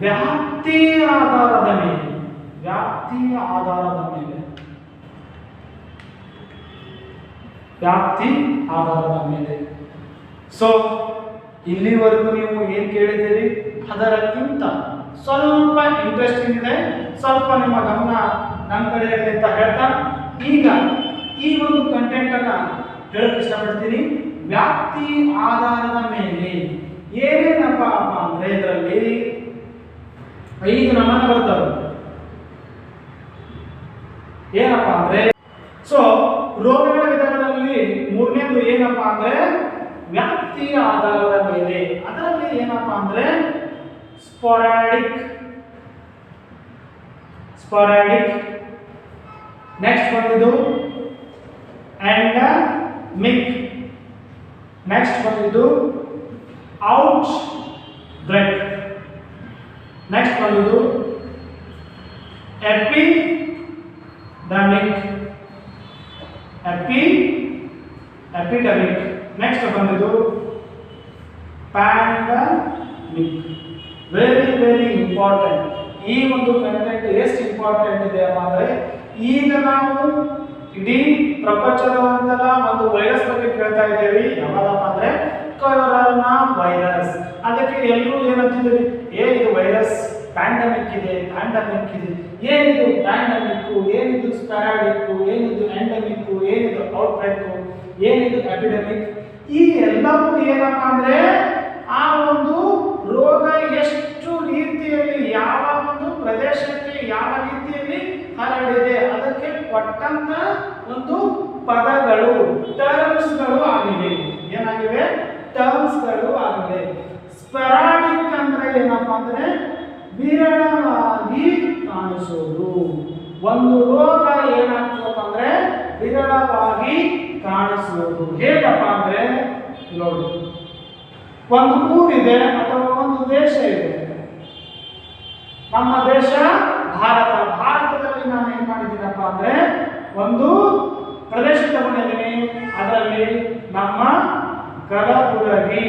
ವ್ಯಾಪ್ತಿ ಆಧಾರದ ಮೇಲೆ ವ್ಯಾಪ್ತಿ ಆಧಾರದ ಮೇಲೆ. ಸೊ ಇಲ್ಲಿವರೆಗೂ ನೀವು ಏನು ಕೇಳಿದ್ದೀರಿ ಅದಕ್ಕಿಂತ ಸ್ವಲ್ಪ ಇಂಟ್ರೆಸ್ಟಿಂಗ್ ಇದೆ, ಸ್ವಲ್ಪ ನಿಮ್ಮ ಗಮನ ನನ್ನ ಕಡೆ ಇರಲಿ ಅಂತ ಹೇಳ್ತಾ ಈಗ ಈ ಒಂದು ಕಂಟೆಂಟ್ ಅನ್ನ ಹೇಳಕ್ ಇಷ್ಟಪಡ್ತೀನಿ. ವ್ಯಾಪ್ತಿ ಆಧಾರದ ಮೇಲೆ ಏನೇನಪ್ಪ ಅಂದ್ರೆ ಇದರಲ್ಲಿ 5 ನಮೂನೆ ಬರ್ತವೆ. ಏನಪ್ಪಾ ಅಂದ್ರೆ ಸೊ ರೋಗಗಳ ವಿಧಗಳಲ್ಲಿ 3ನೇದು ಏನಪ್ಪಾ ಅಂದ್ರೆ ವ್ಯಾಪ್ತಿ ಆಧಾರದ ಮೇಲೆ. ಅದರಲ್ಲಿ ಏನಪ್ಪಾ ಅಂದ್ರೆ ಸ್ಪೊರಾಡಿಕ್, ನೆಕ್ಸ್ಟ್ ಬಂದಿದ್ದು ಎಂಡಮಿಕ್, ನೆಕ್ಸ್ಟ್ ಬಂದಿದ್ದು ಔಟ್ ಬ್ರೇಕ್, ನೆಕ್ಸ್ಟ್ ಬಂದಿದ್ದು ಎಪಿಡೆಮಿಕ್, ನೆಕ್ಸ್ಟ್ ಬಂದಿದ್ದು ಪ್ಯಾಂಡಮಿಕ್. Very important. ಈ ಒಂದು ಕಂಟೆಂಟ್ ಎಷ್ಟು ಇಂಪಾರ್ಟೆಂಟ್ ಇದೆ ಅಂದ್ರೆ ಈಗ ನಾವು ಇಡೀ ಪ್ರಪಂಚದಾದ್ಯಂತ ಒಂದು ವೈರಸ್ ಬಗ್ಗೆ ಕೇಳ್ತಾ ಇದ್ದೇವೆ. ಯಾವ್ದಪ್ಪ ಅಂದ್ರೆ ಕೊರೋನಾ ವೈರಸ್. ಅದಕ್ಕೆ ಎಲ್ಲರೂ ಏನಂತಿದ್ದೀವಿ, ಇದು ವೈರಸ್ ಪ್ಯಾಂಡಮಿಕ್ ಇದೆ. ಏನಿದು ಪ್ಯಾಂಡಮಿಕ್, ಏನಿದು ಸ್ಪೊರಾಡಿಕ್, ಏನಿದು ಎಂಡಮಿಕ್, ಏನಿದು ಔಟ್ಬ್ರೇಕ್, ಏನಿದು ಎಪಿಡೆಮಿಕ್. ಈ ಎಲ್ಲವೂ ಏನಪ್ಪ ಅಂದ್ರೆ ಆ ಒಂದು ರೋಗ ಎಷ್ಟು ರೀತಿಯಲ್ಲಿ ಯಾವ ಒಂದು ಪ್ರದೇಶಕ್ಕೆ ಯಾವ ರೀತಿಯಲ್ಲಿ ಹರಡಿದೆ ಅದಕ್ಕೆ ಕೊಟ್ಟಂತ ಒಂದು ಪದಗಳು, ಟರ್ಮ್ಸ್ಗಳು ಆಗಿವೆ. ಏನಾಗಿವೆ? ಟರ್ಮ್ಸ್ಗಳು ಆಗಿವೆ. ಸ್ಪೊರಾಡಿಕ್ ಅಂದ್ರೆ ಏನಪ್ಪ ಅಂದ್ರೆ ವಿರಳವಾಗಿ ಕಾಣಿಸೋದು. ಒಂದು ರೋಗ ಏನಾಗ್ತದಪ್ಪ ಅಂದ್ರೆ ವಿರಳವಾಗಿ ಕಾಣಿಸುವುದು. ಹೇಗಪ್ಪ ಅಂದ್ರೆ ನೋಡಿ, ಒಂದು ಊರಿದೆ ಅಥವಾ ಒಂದು ದೇಶ ಇದೆ. ನಮ್ಮ ದೇಶ ಭಾರತದಲ್ಲಿ ನಾನು ಏನ್ ಮಾಡಿದ್ದೀನಪ್ಪ ಅಂದ್ರೆ ಒಂದು ಪ್ರದೇಶ ತಗೊಂಡಿದ್ದೀನಿ. ಅದರಲ್ಲಿ ನಮ್ಮ ಕಲಬುರಗಿ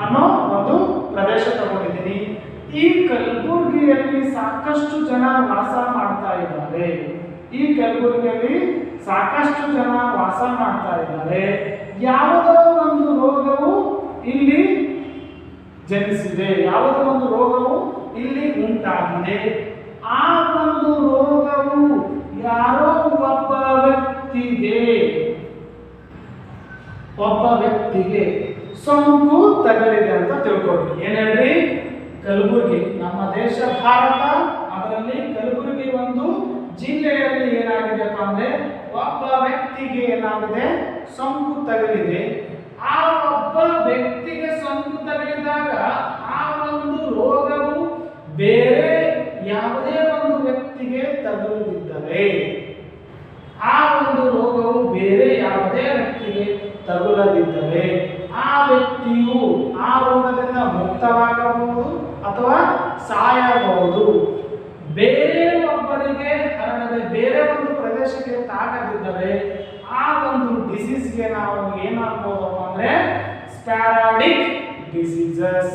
ಅನ್ನೋ ಒಂದು ಪ್ರದೇಶ ತಗೊಂಡಿದ್ದೀನಿ. ಈ ಕಲಬುರಗಿಯಲ್ಲಿ ಸಾಕಷ್ಟು ಜನ ವಾಸ ಮಾಡ್ತಾ ಇದ್ದಾರೆ. ಯಾವುದೋ ಒಂದು ರೋಗವು ಇಲ್ಲಿ ಜನಿಸಿದೆ, ಯಾವುದೋ ಒಂದು ರೋಗವು ಇಲ್ಲಿ ಉಂಟಾಗಿದೆ. ಆ ಒಂದು ರೋಗವು ಯಾರೋ ಒಬ್ಬ ವ್ಯಕ್ತಿಗೆ ಸೋಂಕು ತಗಲಿದೆ ಅಂತ ತಿಳ್ಕೊಳ್ಳಿ. ಏನ್ ಹೇಳ್ರಿ? ಕಲಬುರಗಿ ನಮ್ಮ ದೇಶ ಭಾರತ, ಅದರಲ್ಲಿ ಕಲಬುರಗಿ ಒಂದು ಜಿಲ್ಲೆಯಲ್ಲಿ ಏನಾಗಿದೆಪ್ಪ ಅಂದ್ರೆ ಒಬ್ಬ ವ್ಯಕ್ತಿಗೆ ಏನಾಗಿದೆ, ಸೋಂಕು ತಗಲಿದೆ. ಆ ಒಬ್ಬ ವ್ಯಕ್ತಿಗೆ ಸೋಂಕು ತಗಲಿದಾಗ ಆ ಒಂದು ರೋಗವು ಬೇರೆ ಯಾವುದೇ ಒಂದು ವ್ಯಕ್ತಿಗೆ ತಗುಲದಿದ್ದರೆ, ಆ ಒಂದು ರೋಗವು ಬೇರೆ ಯಾವುದೇ ವ್ಯಕ್ತಿಗೆ ತಗುಲದಿದ್ದರೆ ಆ ವ್ಯಕ್ತಿಯು ಆ ರೋಗದಿಂದ ಮುಕ್ತವಾಗಬಹುದು ಅಥವಾ ಸಾಯಬಹುದು. ಬೇರೆ ಒಬ್ಬರಿಗೆ ಹರಡದೆ ಬೇರೆ ಒಂದು ಪ್ರದೇಶಕ್ಕೆ ತಾಗದಿದ್ದರೆ ಆ ಒಂದು ಡಿಸೀಸ್ಗೆ ನಾವು ಏನಾಗಬಹುದಪ್ಪ ಅಂದ್ರೆ ಸ್ಪೊರಾಡಿಕ್ ಡಿಸೀಸಸ್.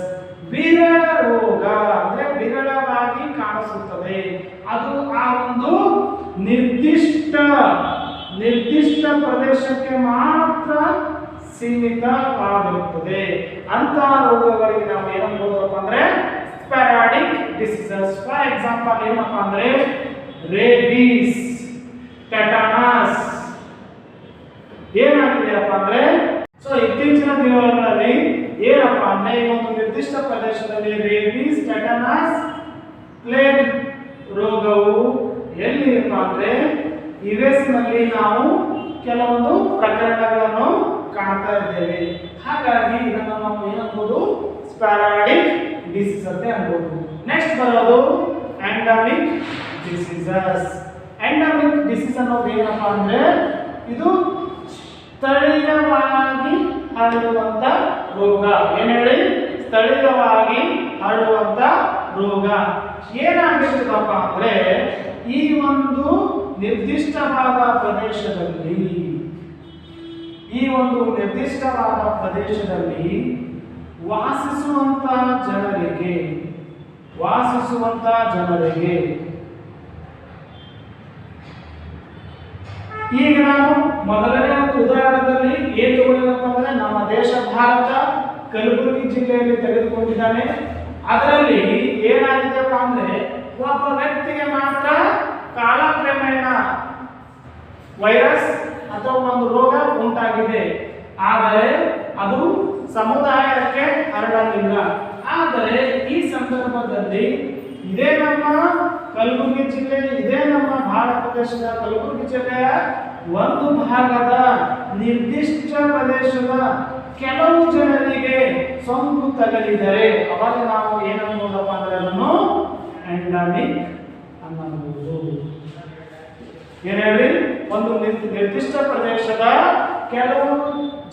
ವಿರಳ ರೋಗ ಅಂದ್ರೆ ವಿರಳವಾಗಿ ಕಾಣಿಸುತ್ತದೆ. ಅದು ಆ ಒಂದು ನಿರ್ದಿಷ್ಟ ಪ್ರದೇಶಕ್ಕೆ ಮಾತ್ರ ಸೀಮಿತವಾಗಿರುತ್ತದೆ. ಅಂತ ರೋಗಗಳಿಗೆ ನಾವು ಏನಂಬೋದಪ್ಪ ಅಂದ್ರೆ ಸ್ಪೊರಾಡಿಕ್ ಡಿಸೀಸಸ್. ಫಾರ್ ಎಕ್ಸಾಂಪಲ್ ಏನಪ್ಪ ಅಂದ್ರೆ ರೇಬೀಸ್, ಟೆಟನಸ್. ಏನಾಗಿದೆಯಪ್ಪ ಅಂದ್ರೆ ಸೊ ಇತ್ತೀಚಿನ ದಿನಗಳಲ್ಲಿ ಏನಪ್ಪ ಅಂದ್ರೆ ಈ ಒಂದು ನಿರ್ದಿಷ್ಟ ಪ್ರದೇಶದಲ್ಲಿ ರೇಬೀಸ್, ಟೆಟನಸ್, ಪ್ಲೇಗ್ ರೋಗವು ಎಲ್ಲಿರಪ್ಪ ಅಂದ್ರೆ US ನಲ್ಲಿ ನಾವು ಕೆಲವೊಂದು ಪ್ರಕರಣಗಳನ್ನು ಕಾಣ್ತಾ ಇದ್ದೇವೆ. ಹಾಗಾಗಿ ಇದನ್ನು ನಾವು ಏನಬಹುದು, ಸ್ಪೊರಾಡಿಕ್ ಡಿಸೀಸ್ ಅಂತ ಅನ್ಬೋದು. ನೆಕ್ಸ್ಟ್ ಬರೋದು ಎಂಡಮಿಕ್ ಡಿಸೀಸಸ್. ಎಂಡಮಿಕ್ ಡಿಸೀಸ್ ಅನ್ನೋದು ಏನಪ್ಪ ಅಂದ್ರೆ ಇದು ಸ್ಥಳೀಯವಾಗಿ ಹರಡುವಂತ ರೋಗ. ಏನ್ ಹೇಳಿ? ಸ್ಥಳೀಯವಾಗಿ ಹರಡುವಂತ ರೋಗ. ಏನಾಗಿರ್ತದಪ್ಪ ಅಂದ್ರೆ ಈ ಒಂದು ನಿರ್ದಿಷ್ಟವಾದ ಪ್ರದೇಶದಲ್ಲಿ ವಾಸಿಸುವಂತ ಜನರಿಗೆ ಈಗ ನಾವು ಮೊದಲನೇ ಒಂದು ಉದಾಹರಣೆಯಲ್ಲಿ ಏನು ತಗೊಂಡಿರಪ್ಪ ಅಂದ್ರೆ ನಮ್ಮ ದೇಶ ಭಾರತ ಕಲಬುರಗಿ ಜಿಲ್ಲೆಯಲ್ಲಿ ತೆಗೆದುಕೊಂಡಿದ್ದಾನೆ. ಅದರಲ್ಲಿ ಏನಾಗಿದೆಯಪ್ಪ ಅಂದ್ರೆ ಒಬ್ಬ ವ್ಯಕ್ತಿಗೆ ಮಾತ್ರ ಕಾಲಕ್ರಮೇಣ ವೈರಸ್ ಅಥವಾ ಒಂದು ರೋಗ ಉಂಟಾಗಿದೆ, ಆದರೆ ಅದು ಸಮುದಾಯಕ್ಕೆ ಹರಡಲಿಲ್ಲ. ಆದರೆ ಈ ಸಂದರ್ಭದಲ್ಲಿ ಇದೇ ನಮ್ಮ ಕಲಬುರಗಿ ಜಿಲ್ಲೆ, ಇದೇ ನಮ್ಮ ಭಾರತ ದೇಶದ ಕಲಬುರಗಿ ಜಿಲ್ಲೆಯ ಒಂದು ಭಾಗದ ನಿರ್ದಿಷ್ಟ ಪ್ರದೇಶದ ಕೆಲವು ಜನರಿಗೆ ಸೋಂಕು ತಗುಲಿದರೆ ಅವಾಗ ನಾವು ಏನನ್ನೋದಪ್ಪ ಅಂದ್ರೆ ಅದನ್ನು ಎಂಡಮಿಕ್ ಅನ್ನಬಹುದು. ಏನ್ ಹೇಳಿ, ಒಂದು ನಿರ್ದಿಷ್ಟ ಪ್ರದೇಶದ ಕೆಲವು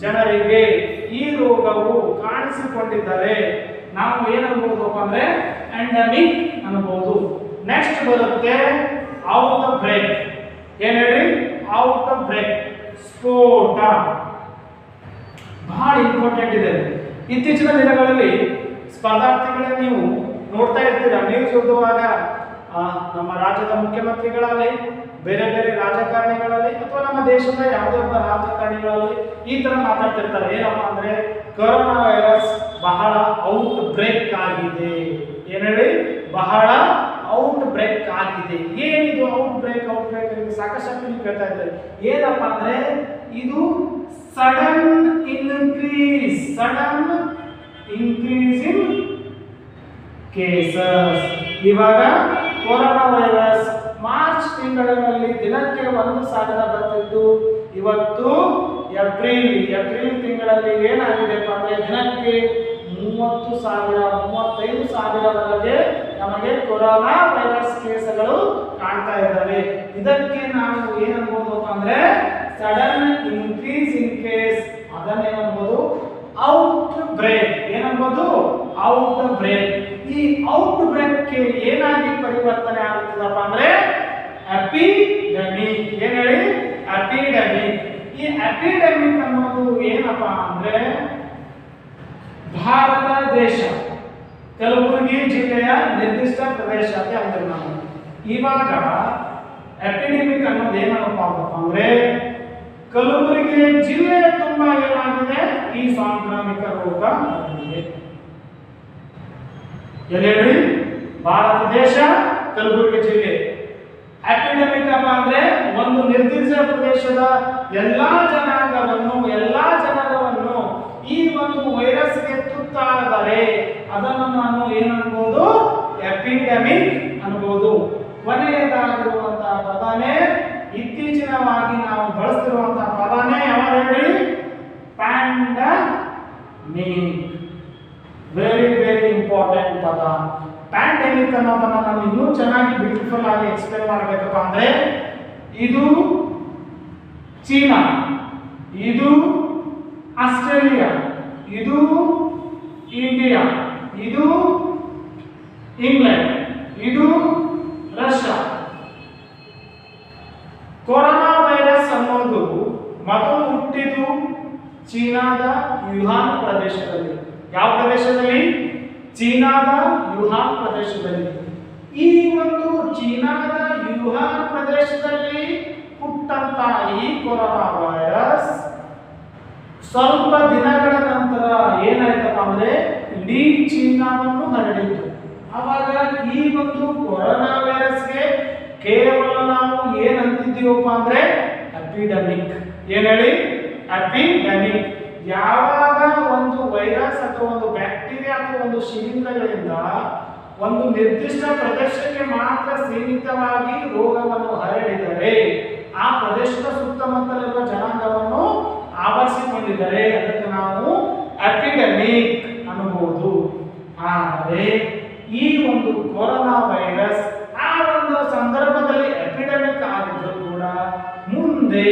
ಜನರಿಗೆ ಈ ರೋಗವು ಕಾಣಿಸಿಕೊಂಡಿದ್ದರೆ ನಾವು ಏನನ್ನಬಹುದಪ್ಪ ಅಂದ್ರೆ ಎಂಡಮಿಕ್ ಅನ್ನಬಹುದು. ನೆಕ್ಸ್ಟ್ ಬರುತ್ತೆ ಔಟ್ ಬ್ರೇಕ್. ಏನ್ ಹೇಳಿ, ಔಟ್ ಬ್ರೇಕ್, ಸ್ಫೋಟ. ಬಹಳ ಇಂಪಾರ್ಟೆಂಟ್ ಇದೆ. ಇತ್ತೀಚಿನ ದಿನಗಳಲ್ಲಿ ಸ್ಪರ್ಧಾರ್ಥಿಗಳೇ ನೀವು ನೋಡ್ತಾ ಇರ್ತೀರಾ, ನ್ಯೂಸ್ ಓದುವಾಗ ನಮ್ಮ ರಾಜ್ಯದ ಮುಖ್ಯಮಂತ್ರಿಗಳಲ್ಲಿ, ಬೇರೆ ಬೇರೆ ರಾಜಕಾರಣಿಗಳಲ್ಲಿ ಅಥವಾ ನಮ್ಮ ದೇಶದ ಯಾವುದೇ ಒಬ್ಬ ರಾಜಕಾರಣಿಗಳಲ್ಲಿ ಈ ತರ ಮಾತಾಡ್ತಿರ್ತಾರೆ. ಏನಪ್ಪಾ ಅಂದ್ರೆ ಕೊರೋನಾ ವೈರಸ್ ಬಹಳ ಔಟ್ ಬ್ರೇಕ್ ಆಗಿದೆ. ಏನ್ ಹೇಳಿ, ಬಹಳ ಔಟ್ ಬ್ರೇಕ್ ಆಗಿದೆ. ಏನಿದು ಔಟ್ ಬ್ರೇಕ್? ಔಟ್ ಬ್ರೇಕ್ ಸಾಕಷ್ಟು ನೀವು ಕೇಳ್ತಾ ಇದ್ದಾರೆ. ಏನಪ್ಪ ಅಂದ್ರೆ ಇದು ಸಡನ್ ಇನ್ಕ್ರೀಸ್ ಇನ್ ಕೇಸಸ್. ಇವಾಗ ಕೊರೋನಾ ವೈರಸ್ ಮಾರ್ಚ್ ತಿಂಗಳಿನಲ್ಲಿ ದಿನಕ್ಕೆ 1,000 ಬರ್ತಿತ್ತು. ಇವತ್ತು ಏಪ್ರಿಲ್ ತಿಂಗಳಲ್ಲಿ ಏನಾಗಿದೆಪ್ಪ ಅಂದ್ರೆ ದಿನಕ್ಕೆ 30,000 35,000ವರೆಗೆ ನಮಗೆ ಕೊರೋನಾ ವೈರಸ್ ಕೇಸ್ಗಳು ಕಾಣ್ತಾ ಇದ್ದಾವೆ. ಇದಕ್ಕೆ ನಾವು ಏನನ್ಬೋದಪ್ಪ ಅಂದ್ರೆ ಸಡನ್ ಇನ್ಕ್ರೀಸ್ ಇನ್ ಕೇಸ್, ಅದನ್ನೇನನ್ಬೋದು ಔಟ್ ಬ್ರೇಕ್. ಏನನ್ಬೋದು ಔಟ್ ಬ್ರೇಕ್. ಈ ಔಟ್ ಬ್ರೇಕ್ ಏನಾಗಿ ಪರಿವರ್ತನೆ ಆಗುತ್ತದಪ್ಪ ಅಂದ್ರೆ ಎಪಿಡೆಮಿಕ್. ಏನ್ ಹೇಳಿ, ಎಪಿಡೆಮಿಕ್. ಈ ಎಪಿಡೆಮಿಕ್ ಅನ್ನೋದು ಏನಪ್ಪಾ ಅಂದ್ರೆ ಭಾರತ ದೇಶ ಕಲಬುರಗಿ ಜಿಲ್ಲೆಯ ನಿರ್ದಿಷ್ಟ ಪ್ರದೇಶ ಅಂತ ಹೇಳ್ತೀವಿ ನಾವು. ಇವಾಗ ಎಪಿಡೆಮಿಕ್ ಅನ್ನೋದು ಏನಪ್ಪ ಅಂದ್ರೆ ಕಲಬುರಗಿ ಜಿಲ್ಲೆ ತುಂಬಾ ಏನಾಗಿದೆ, ಈ ಸಾಂಕ್ರಾಮಿಕ ರೋಗ ಹರಡಿದೆ. ಎಲ್ಲಿ ಭಾರತ ದೇಶ ಕಲಬುರಗಿ ಜಿಲ್ಲೆ. ಎಪಿಡೆಮಿಕ್ ಅಪ್ಪ ಅಂದ್ರೆ ಒಂದು ನಿರ್ದಿಷ್ಟ ಪ್ರದೇಶದ ಎಲ್ಲಾ ಜನಾಂಗವನ್ನು, ಎಲ್ಲಾ ಜನರನ್ನು ಈ ಒಂದು ವೈರಸ್ಗೆ ತುತ್ತಾದರೆ ಅದನ್ನು ನಾನು ಏನನ್ಬಹುದು, ಎಪಿಡೆಮಿಕ್ ಅನ್ಬಹುದು. ಕೊನೆಯದಾಗಿರುವಂತಹ ಪದನೇ, ಇತ್ತೀಚಿನವಾಗಿ ನಾವು ಬಳಸ್ತಿರುವಂತಹ ಪದನೇ ಯಾವುದು ಹೇಳಿ, ಪ್ಯಾಂಡಮಿಕ್. ವೆರಿ ವೆರಿ ಇಂಪಾರ್ಟೆಂಟ್ ಪದ. ಪ್ಯಾಂಡಮಿಕ್ ಅನ್ನೋದನ್ನ ನಾವು ಇನ್ನೂ ಚೆನ್ನಾಗಿ ಬ್ಯೂಟಿಫುಲ್ ಆಗಿ ಎಕ್ಸ್ಪ್ಲೇನ್ ಮಾಡಬೇಕಪ್ಪ ಅಂದ್ರೆ ಇದು ಚೀನಾ, ಇದು ಆಸ್ಟ್ರೇಲಿಯಾ, ಇದು ಇಂಡಿಯಾ, ಇದು ಇಂಗ್ಲೆಂಡ್, ಇದು ರಷ್ಯಾ. ಕೊರೋನಾ ವೈರಸ್ ಅನ್ನೋದು ಮೊದಲು ಹುಟ್ಟಿದ್ದು ಚೀನಾದ ವುಹಾನ್ ಪ್ರದೇಶದಲ್ಲಿ. ಯಾವ ಪ್ರದೇಶದಲ್ಲಿ? ಚೀನಾದ ವುಹಾನ್ ಪ್ರದೇಶದಲ್ಲಿ. ಈ ಒಂದು ಚೀನಾದ ವುಹಾನ್ ಪ್ರದೇಶದಲ್ಲಿ ಹುಟ್ಟಂತ ಈ ಕೊರೋನಾ ವೈರಸ್ ಸ್ವಲ್ಪ ದಿನಗಳ ನಂತರ ಏನಾಯ್ತಪ್ಪ ಅಂದ್ರೆ ಇಡೀ ಚೀನಾವನ್ನು ಹರಡಿತು. ಆವಾಗ ಈ ಒಂದು ಕೊರೋನಾ ವೈರಸ್ಗೆ ಕೇವಲ ನಾವು ಏನಂತಿದ್ದೀವಪ್ಪ ಅಂದ್ರೆ ಎಪಿಡೆಮಿಕ್. ಏನ್ ಹೇಳಿ, ಎಪಿಡೆಮಿಕ್. ಯಾವಾಗ ಒಂದು ವೈರಸ್ ಅಥವಾ ಒಂದು ಬ್ಯಾಕ್ಟೀರಿಯಾ ಅಥವಾ ಒಂದು ಶಿಲೀಂಧ್ರಗಳಿಂದ ಒಂದು ನಿರ್ದಿಷ್ಟ ಪ್ರದೇಶಕ್ಕೆ ಮಾತ್ರ ಸೀಮಿತವಾಗಿ ರೋಗವನ್ನು ಹರಡಿದರೆ, ಆ ಪ್ರದೇಶದ ಸುತ್ತಮುತ್ತಲಿರುವ ಜನಾಂಗವನ್ನು ಆವರಿಸಿಕೊಂಡಿದ್ದರೆ ಅದಕ್ಕೆ ನಾವು ಎಪಿಡೆಮಿಕ್ ಅನ್ನಬಹುದು. ಆದರೆ ಈ ಒಂದು ಕೊರೋನಾ ವೈರಸ್ ಆ ಒಂದು ಸಂದರ್ಭದಲ್ಲಿ ಎಪಿಡೆಮಿಕ್ ಆಗಿದ್ರು ಕೂಡ ಮುಂದೆ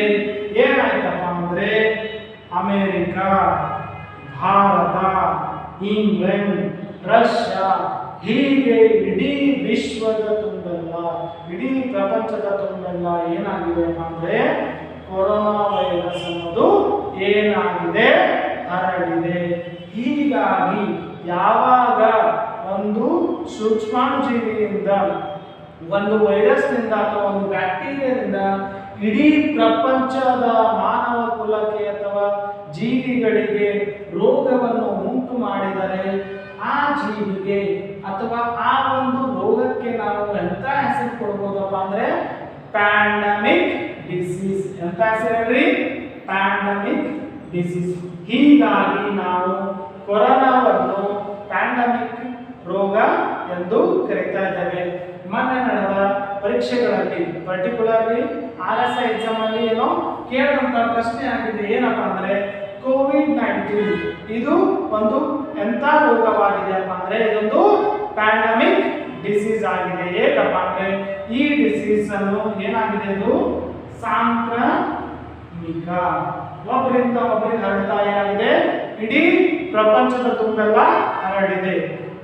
ಏನಾಯ್ತಪ್ಪ ಅಂದ್ರೆ ಅಮೆರಿಕ, ಭಾರತ, ಇಂಗ್ಲೆಂಡ್, ರಷ್ಯಾ, ಹೀಗೆ ಇಡೀ ವಿಶ್ವದ ತುಂಬೆಲ್ಲ, ಇಡೀ ಪ್ರಪಂಚದ ತುಂಬೆಲ್ಲ ಏನಾಗಿದೆ ಅಂದ್ರೆ ಕೊರೋನಾ ವೈರಸ್ ಅನ್ನೋದು ಏನಾಗಿದೆ, ಹರಡಿದೆ. ಹೀಗಾಗಿ ಯಾವಾಗ ಒಂದು ಸೂಕ್ಷ್ಮಾಣುಜೀವಿಯಿಂದ, ಒಂದು ವೈರಸ್ನಿಂದ ಅಥವಾ ಒಂದು ಬ್ಯಾಕ್ಟೀರಿಯಾದಿಂದ ಇಡೀ ಪ್ರಪಂಚದ ಮಾನವ ಕುಲಕ್ಕೆ ಅಥವಾ ಜೀವಿಗಳಿಗೆ ರೋಗವನ್ನು ಉಂಟು ಮಾಡಿದರೆ ಆ ಜೀವಿಗೆ ಅಥವಾ ಆ ಒಂದು ರೋಗಕ್ಕೆ ನಾವು ಎಂತ ಹೆಸರು ಕೊಡ್ಬೋದಪ್ಪ ಅಂದ್ರೆ ಪ್ಯಾಂಡಮಿಕ್ ಡಿಸೀಸ್. ಎಂತ ಹೆಸರು? Pandemic disease. ಹೀಗಾಗಿ ನಾವು ಕೊರೋನಾವನ್ನು ಪ್ಯಾಂಡಮಿಕ್ ರೋಗ ಎಂದು ಕರೀತಾ ಇದ್ದೇವೆ. ಮೊನ್ನೆ ನಡೆದ ಪರೀಕ್ಷೆಗಳಲ್ಲಿ ಪರ್ಟಿಕ್ಯುಲರ್ಲಿ RSI ಎಕ್ಸಾಮ್ ಅಲ್ಲಿ ಏನೋ ಕೇಳಿದಂತ ಪ್ರಶ್ನೆ ಆಗಿದೆ, ಏನಪ್ಪ ಅಂದ್ರೆ ಕೋವಿಡ್-19 ಇದು ಒಂದು ಎಂತ ರೋಗವಾಗಿದೆಯಪ್ಪ ಅಂದ್ರೆ ಇದೊಂದು ಪ್ಯಾಂಡಮಿಕ್ ಡಿಸೀಸ್ ಆಗಿದೆ. ಏಕಪ್ಪ ಅಂದ್ರೆ ಈ ಡಿಸೀಸ್ ಅನ್ನು ಏನಾಗಿದೆ, ಇದು ಸಾಂಕ್ರಾಮಿಕ, ಒಬ್ಬರಿಂದ ಒಬ್ಬರಿಗೆ ಹರಡ್ತಾ ಏನಾಗಿದೆ, ಇಡೀ ಪ್ರಪಂಚದ ತುಂಬೆಲ್ಲ ಹರಡಿದೆ.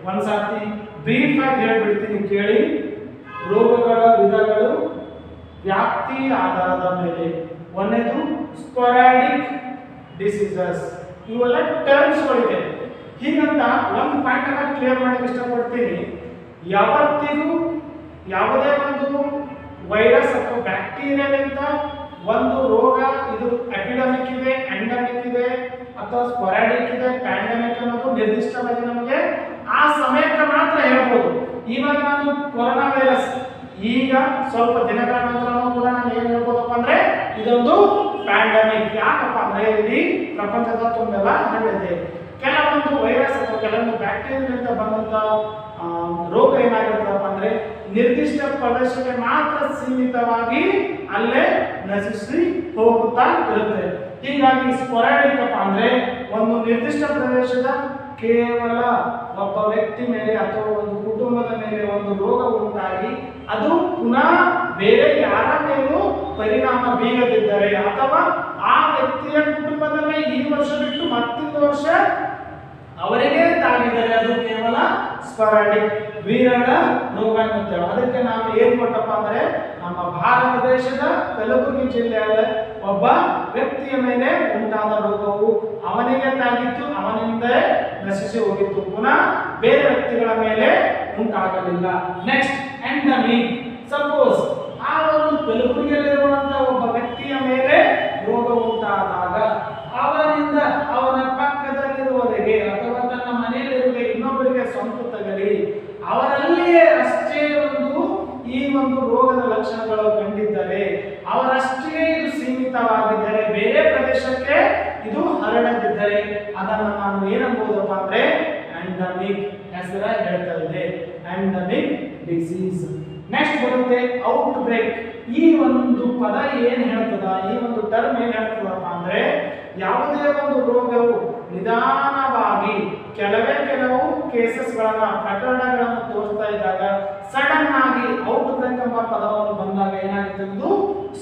ಒಂದ್ಸಾರಿ ಬ್ರೀಫ್ ಆಗಿ ಹೇಳ್ಬಿಡ್ತೀನಿ ಕೇಳಿ. ರೋಗಗಳ ವಿಧಗಳು ವ್ಯಾಪ್ತಿ ಆಧಾರದ ಮೇಲೆ. ಒಂದನೇದು ಸ್ಪೊರಾಡಿಕ್ ಡಿಸೀಸಸ್, ಇವೆಲ್ಲ ಟರ್ಮ್ಸ್ಗಳಿವೆ. ಹೀಗಂತ ಒಂದು ಪಾಯಿಂಟ್ ಅನ್ನ ಕ್ಲಿಯರ್ ಮಾಡಕ್ಕೆ ಇಷ್ಟಪಡ್ತೀನಿ. ಯಾವತ್ತಿಗೂ ಯಾವುದೇ ಒಂದು ವೈರಸ್ ಅಥವಾ ಬ್ಯಾಕ್ಟೀರಿಯಾದಿಂದ ಒಂದು ರೋಗ ಇದು ಎಪಿಡೆಮಿಕ್ ಇದೆ, ಎಂಡಮಿಕ್ ಇದೆ ಅಥವಾ ಸ್ಪೊರಾಡಿಕ್ ಇದೆ, ಪ್ಯಾಂಡಮಿಕ್ ಅನ್ನೋದು ನಿರ್ದಿಷ್ಟವಾಗಿ ನಮಗೆ ಆ ಸಮಯಕ್ಕೆ ಮಾತ್ರ ಹೇಳ್ಬೋದು. ಇವಾಗ ನಾನು ಕೊರೋನಾ ವೈರಸ್ ಈಗ ಸ್ವಲ್ಪ ದಿನಗಳ ನಂತರ ಕೂಡ ನಾನು ಏನು ಹೇಳ್ಬೋದಪ್ಪ ಅಂದ್ರೆ ಇದೊಂದು ಪ್ಯಾಂಡಮಿಕ್. ಯಾಕಪ್ಪ ಅಂದ್ರೆ ಇಡೀ ಪ್ರಪಂಚದ ತುಂಬೆಲ್ಲ ಹರಡಿದೆ. ಕೆಲವೊಂದು ವೈರಸ್ ಅಥವಾ ಕೆಲವೊಂದು ಬ್ಯಾಕ್ಟೀರಿಯಾದಿಂದ ಬಂದಂತ ರೋಗ ಏನಾಗಿರುತ್ತಪ್ಪ ಅಂದ್ರೆ ನಿರ್ದಿಷ್ಟ ಪ್ರದೇಶಕ್ಕೆ ಮಾತ್ರ ಸೀಮಿತವಾಗಿ ಅಲ್ಲೇ ನಶಿಸಿ ಹೋಗುತ್ತಾ ಇರುತ್ತೆ. ಹೀಗಾಗಿ ಸ್ಪೊರಾಡಿಕ್ ಅಪ್ಪ ಅಂದ್ರೆ ಒಂದು ನಿರ್ದಿಷ್ಟ ಪ್ರದೇಶದ ಕೇವಲ ಒಬ್ಬ ವ್ಯಕ್ತಿ ಮೇಲೆ ಅಥವಾ ಒಂದು ಕುಟುಂಬದ ಮೇಲೆ ಒಂದು ರೋಗ ಉಂಟಾಗಿ ಅದು ಪುನಃ ಬೇರೆ ಯಾರ ಮೇಲೂ ಪರಿಣಾಮ ಬೀರದಿದ್ದರೆ ಅಥವಾ ಆ ವ್ಯಕ್ತಿಯ ಕುಟುಂಬದಲ್ಲೇ ಈ ವರ್ಷ ಬಿಟ್ಟು ಮತ್ತೊಂದು ವರ್ಷ ಅವರಿಗೆ ತಾಗಿದರೆ ಅದು ಕೇವಲ ಸ್ಪೊರಾಡಿಕ್ ವಿರಳ ರೋಗ ಅನ್ನುತ್ತೇವೆ. ಅದಕ್ಕೆ ನಾವು ಏನ್ ಕೊಟ್ಟಪ್ಪ ಅಂದ್ರೆ ನಮ್ಮ ಭಾರತ ದೇಶದ ಕಲಬುರಗಿ ಜಿಲ್ಲೆಯ ಒಬ್ಬ ವ್ಯಕ್ತಿಯ ಮೇಲೆ ಉಂಟಾದ ರೋಗವು ಅವನಿಗೆ ತಾಗಿತ್ತು, ಅವನಿಂದ ನಶಿಸಿ ಹೋಗಿತ್ತು, ಪುನಃ ಬೇರೆ ವ್ಯಕ್ತಿಗಳ ಮೇಲೆ ಉಂಟಾಗಲಿಲ್ಲ. Next endemic. ಸಪೋಸ್ ಆ ಒಂದು ಕಲಬುರಗಿಯಲ್ಲಿರುವಂತಹ ಒಬ್ಬ ವ್ಯಕ್ತಿಯ ಮೇಲೆ ರೋಗ ಉಂಟಾದಾಗ ಅವನಿಂದ ಅವನ ಪಕ್ಕದಲ್ಲಿರುವವರಿಗೆ ಅಥವಾ ತನ್ನ ಮನೆಯಲ್ಲಿರುವ ಇನ್ನೊಬ್ಬರಿಗೆ ಸೋಂಕು ತಗಲಿ ಅವರಲ್ಲಿಯೇ ಅಷ್ಟೇ ಈ ಒಂದು ರೋಗದ ಲಕ್ಷಣಗಳು ಕಂಡಿದ್ದರೆ, ಅವರಷ್ಟೇ ಇದು ಸೀಮಿತವಾಗಿದ್ದರೆ, ಬೇರೆ ಪ್ರದೇಶಕ್ಕೆ ಇದು ಹರಡದಿದ್ದರೆ ಅದನ್ನು ನಾವು ಏನಂಬೋದಪ್ಪ ಅಂದ್ರೆ ಎಂಡಮಿಕ್ ಹೆಸರ ಹೇಳ್ತಾ ಇದೆ, ಎಂಡಮಿಕ್ ಡಿಸೀಸ್. ನೆಕ್ಸ್ಟ್ ಬರುತ್ತೆ ಔಟ್ ಬ್ರೇಕ್. ಈ ಒಂದು ಪದ ಏನ್ ಹೇಳ್ತದ, ಈ ಒಂದು ಟರ್ಮ್ ಏನ್ ಹೇಳ್ತದಪ್ಪ ಅಂದ್ರೆ ಯಾವುದೇ ಒಂದು ರೋಗವು ನಿಧಾನವಾಗಿ ಕೆಲವು ಕೇಸಸ್ಗಳನ್ನ ಪ್ರಕರಣಗಳನ್ನು ತೋರಿಸ್ತಾ ಇದ್ದಾಗ ಸಡನ್ ಆಗಿ ಔಟ್ ಬ್ರೇಕ್ ಎಂಬ ಪದವನ್ನು ಬಂದಾಗ ಏನಾಗುತ್ತದೆ,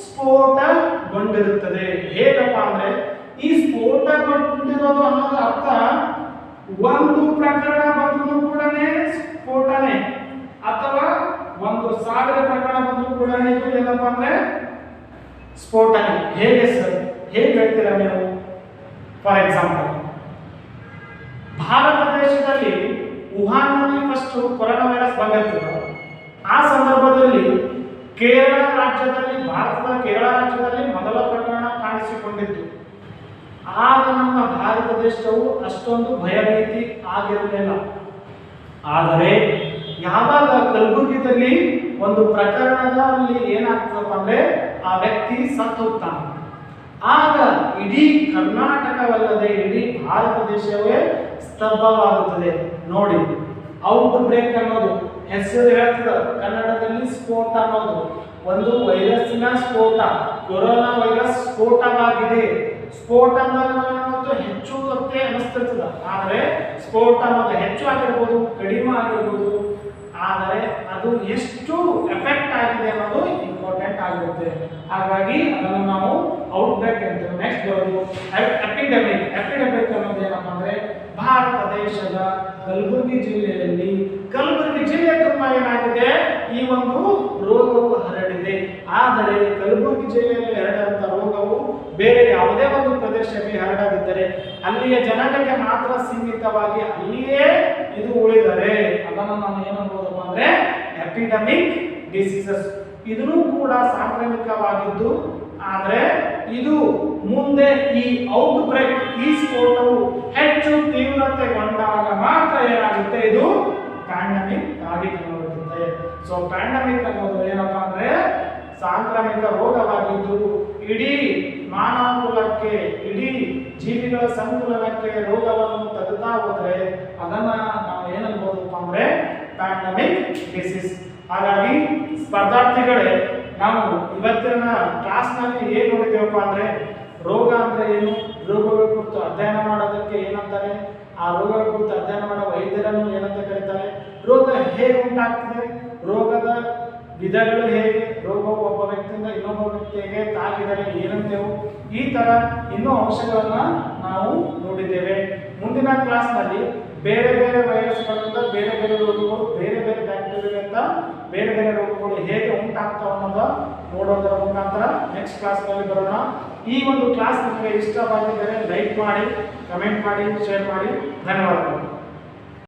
ಸ್ಫೋಟಗೊಂಡಿರುತ್ತದೆ. ಹೇಗಪ್ಪ ಅಂದ್ರೆ ಈ ಸ್ಫೋಟಗೊಂಡಿರೋದು ಅನ್ನೋದು ಅರ್ಥ ಒಂದು ಪ್ರಕರಣ ಬಂದರೂ ಕೂಡ ಸ್ಫೋಟನೆ, ಅಥವಾ 1000 ಪ್ರಕರಣ ಬಂದರೂ ಕೂಡ ಇದು ಏನಪ್ಪ ಅಂದ್ರೆ ಸ್ಫೋಟನೆ. ಹೇಗೆ ಸರ್, ಹೇಗೆ ಹೇಳ್ತೀರಾ ನೀವು? ಫಾರ್ ಎಕ್ಸಾಂಪಲ್, ಭಾರತ ದೇಶದಲ್ಲಿ ವುಹಾನ್ನಲ್ಲಿ ಫಸ್ಟ್ ಕೊರೋನಾ ವೈರಸ್ ಬಂದಿರ್ತದೆ. ಆ ಸಂದರ್ಭದಲ್ಲಿ ಕೇರಳ ರಾಜ್ಯದಲ್ಲಿ, ಭಾರತದ ಕೇರಳ ರಾಜ್ಯದಲ್ಲಿ ಮೊದಲ ಪ್ರಕರಣ ಕಾಣಿಸಿಕೊಂಡಿತ್ತು. ಆಗ ನಮ್ಮ ಭಾರತ ದೇಶವು ಅಷ್ಟೊಂದು ಭಯಭೀತಿ ಆಗಿರಲಿಲ್ಲ. ಆದರೆ ಯಾವಾಗ ಕಲಬುರಗಿಯಲ್ಲಿ ಒಂದು ಪ್ರಕರಣದಲ್ಲಿ ಏನಾಗ್ತದಪ್ಪ ಅಂದ್ರೆ ಆ ವ್ಯಕ್ತಿ ಸತ್ತು ಹೋಗ್ತಾನೆ, ಆಗ ಇಡೀ ಕರ್ನಾಟಕವಲ್ಲದೆ ಇಡೀ ಭಾರತ ದೇಶವೇ ಸ್ತಬ್ಧವಾಗುತ್ತದೆ. ನೋಡಿ, ಔಟ್ ಬ್ರೇಕ್ ಅನ್ನೋದು ಹೆಸರು ಹೇಳ್ತದ, ಕನ್ನಡದಲ್ಲಿ ಸ್ಫೋಟ ಅನ್ನೋದು ಒಂದು ವೈರಸ್ಸಿನ ಸ್ಫೋಟ. ಕೊರೋನಾ ವೈರಸ್ ಸ್ಫೋಟವಾಗಿದೆ. ಸ್ಫೋಟ ಅನ್ನೋದು ಹೆಚ್ಚು ಹೊತ್ತೆ ಅನಿಸ್ತಿರ್ತದ, ಆದರೆ ಸ್ಫೋಟ ಅನ್ನೋದು ಹೆಚ್ಚು ಆಗಿರ್ಬೋದು, ಕಡಿಮೆ ಆಗಿರ್ಬೋದು, ಆದರೆ ಅದು ಎಷ್ಟು ಎಫೆಕ್ಟ್ ಆಗಿದೆ ಅನ್ನೋದು ಇಂಪಾರ್ಟೆಂಟ್ ಆಗಿರುತ್ತೆ. ಹಾಗಾಗಿ ಅದನ್ನು ನಾವು ಔಟ್ ಬ್ರೇಕ್ ಅಂತೇವೆ. ನೆಕ್ಸ್ಟ್ ಬರೋದು ಎಪಿಡೆಮಿಕ್. ಎಪಿಡೆಮಿಕ್ ಅನ್ನೋದು ಏನಪ್ಪ ಅಂದ್ರೆ ಭಾರತ ದೇಶದ ಕಲಬುರಗಿ ಜಿಲ್ಲೆಯಲ್ಲಿ, ಕಲಬುರಗಿ ಜಿಲ್ಲೆ ತುಂಬಾ ಏನಾಗಿದೆ, ಈ ಒಂದು ರೋಗವು ಹರಡಿದೆ. ಆದರೆ ಕಲಬುರಗಿ ಜಿಲ್ಲೆಯಲ್ಲಿ ಹರಡಿದಂತ ರೋಗವು ಬೇರೆ ಯಾವುದೇ ಒಂದು ಪ್ರದೇಶಕ್ಕೆ ಹರಡದಿದ್ದರೆ, ಅಲ್ಲಿಯ ಜನರಿಗೆ ಮಾತ್ರ ಸೀಮಿತವಾಗಿ ಅಲ್ಲಿಯೇ ಇದು ಉಳಿದರೆ ಅದನ್ನು ನಾವು ಏನನ್ಬೋದಪ್ಪ ಅಂದ್ರೆ ಎಪಿಡೆಮಿಕ್ ಡಿಸೀಸಸ್. ಇದೂ ಕೂಡ ಸಾಂಕ್ರಾಮಿಕವಾಗಿದ್ದು, ಆದರೆ ಇದು ಮುಂದೆ ಈ ಔಟ್ ಬ್ರೇಕ್, ಈ ಸ್ಫೋಟವು ಹೆಚ್ಚು ತೀವ್ರತೆಗೊಂಡಾಗ ಮಾತ್ರ ಏನಾಗುತ್ತೆ, ಇದು ಪ್ಯಾಂಡಮಿಕ್ ಆಗಿ ಕಂಡುಬರುತ್ತದೆ. ಸೊ ಪ್ಯಾಂಡಮಿಕ್ ಅನ್ನೋದು ಏನಪ್ಪಾ ಅಂದ್ರೆ ಸಾಂಕ್ರಾಮಿಕ ರೋಗವಾಗಿದ್ದು ಇಡೀ ಮಾನವಕುಲಕ್ಕೆ, ಇಡೀ ಜೀವಿಗಳ ಸಂಕುಲನಕ್ಕೆ ರೋಗವನ್ನು ತಗುತ್ತಾ ಹೋದ್ರೆ ಅದನ್ನ ನಾವು ಏನನ್ಬೋದಪ್ಪ ಅಂದ್ರೆ ಪ್ಯಾಂಡಮಿಕ್ ಡಿಸೀಸ್. ಹಾಗಾಗಿ ಸ್ಪರ್ಧಾರ್ಥಿಗಳೇ, ನಾವು ಇವತ್ತಿನ ಕ್ಲಾಸ್ನಲ್ಲಿ ಏನು ನೋಡಿದ್ದೇವಪ್ಪ ಅಂದ್ರೆ ರೋಗ ಅಂದ್ರೆ ಏನು, ರೋಗಗಳ ಕುರಿತು ಅಧ್ಯಯನ ಮಾಡೋದಕ್ಕೆ ಏನಂತಾರೆ, ಆ ರೋಗಗಳ ಕುರಿತು ಅಧ್ಯಯನ ಮಾಡೋ ವೈದ್ಯರನ್ನು ಏನಂತ ಕರೀತಾರೆ, ರೋಗ ಹೇಗೆ ಉಂಟಾಗ್ತದೆ, ರೋಗದ ವಿಧಗಳು ಹೇಗೆ, ರೋಗವು ಒಬ್ಬ ವ್ಯಕ್ತಿಯಿಂದ ಇನ್ನೊಬ್ಬ ವ್ಯಕ್ತಿಗೆ ತಾಕಿದರೆ ಏನಂತೇವು, ಈ ತರ ಇನ್ನೂ ಅಂಶಗಳನ್ನ ನಾವು ನೋಡಿದ್ದೇವೆ. ಮುಂದಿನ ಕ್ಲಾಸ್ನಲ್ಲಿ ಬೇರೆ ಬೇರೆ ವೈರಸ್ಗಳಿಂದ ಬೇರೆ ಬೇರೆ ರೋಗಗಳು, ಬೇರೆ ಬೇರೆ ಬ್ಯಾಕ್ಟೀರಿಯಾಗಳಿಂದ ಬೇರೆ ಬೇರೆ ರೋಗಗಳು ಹೇಗೆ ಉಂಟಾಗ್ತಾವ ಅನ್ನೋದು ನೋಡೋದರ ಮುಖಾಂತರ ನೆಕ್ಸ್ಟ್ ಕ್ಲಾಸ್ನಲ್ಲಿ ಬರೋಣ. ಈ ಒಂದು ಕ್ಲಾಸ್ ನಿಮಗೆ ಇಷ್ಟವಾಗಿದ್ದರೆ ಲೈಕ್ ಮಾಡಿ, ಕಮೆಂಟ್ ಮಾಡಿ, ಶೇರ್ ಮಾಡಿ. ಧನ್ಯವಾದಗಳು.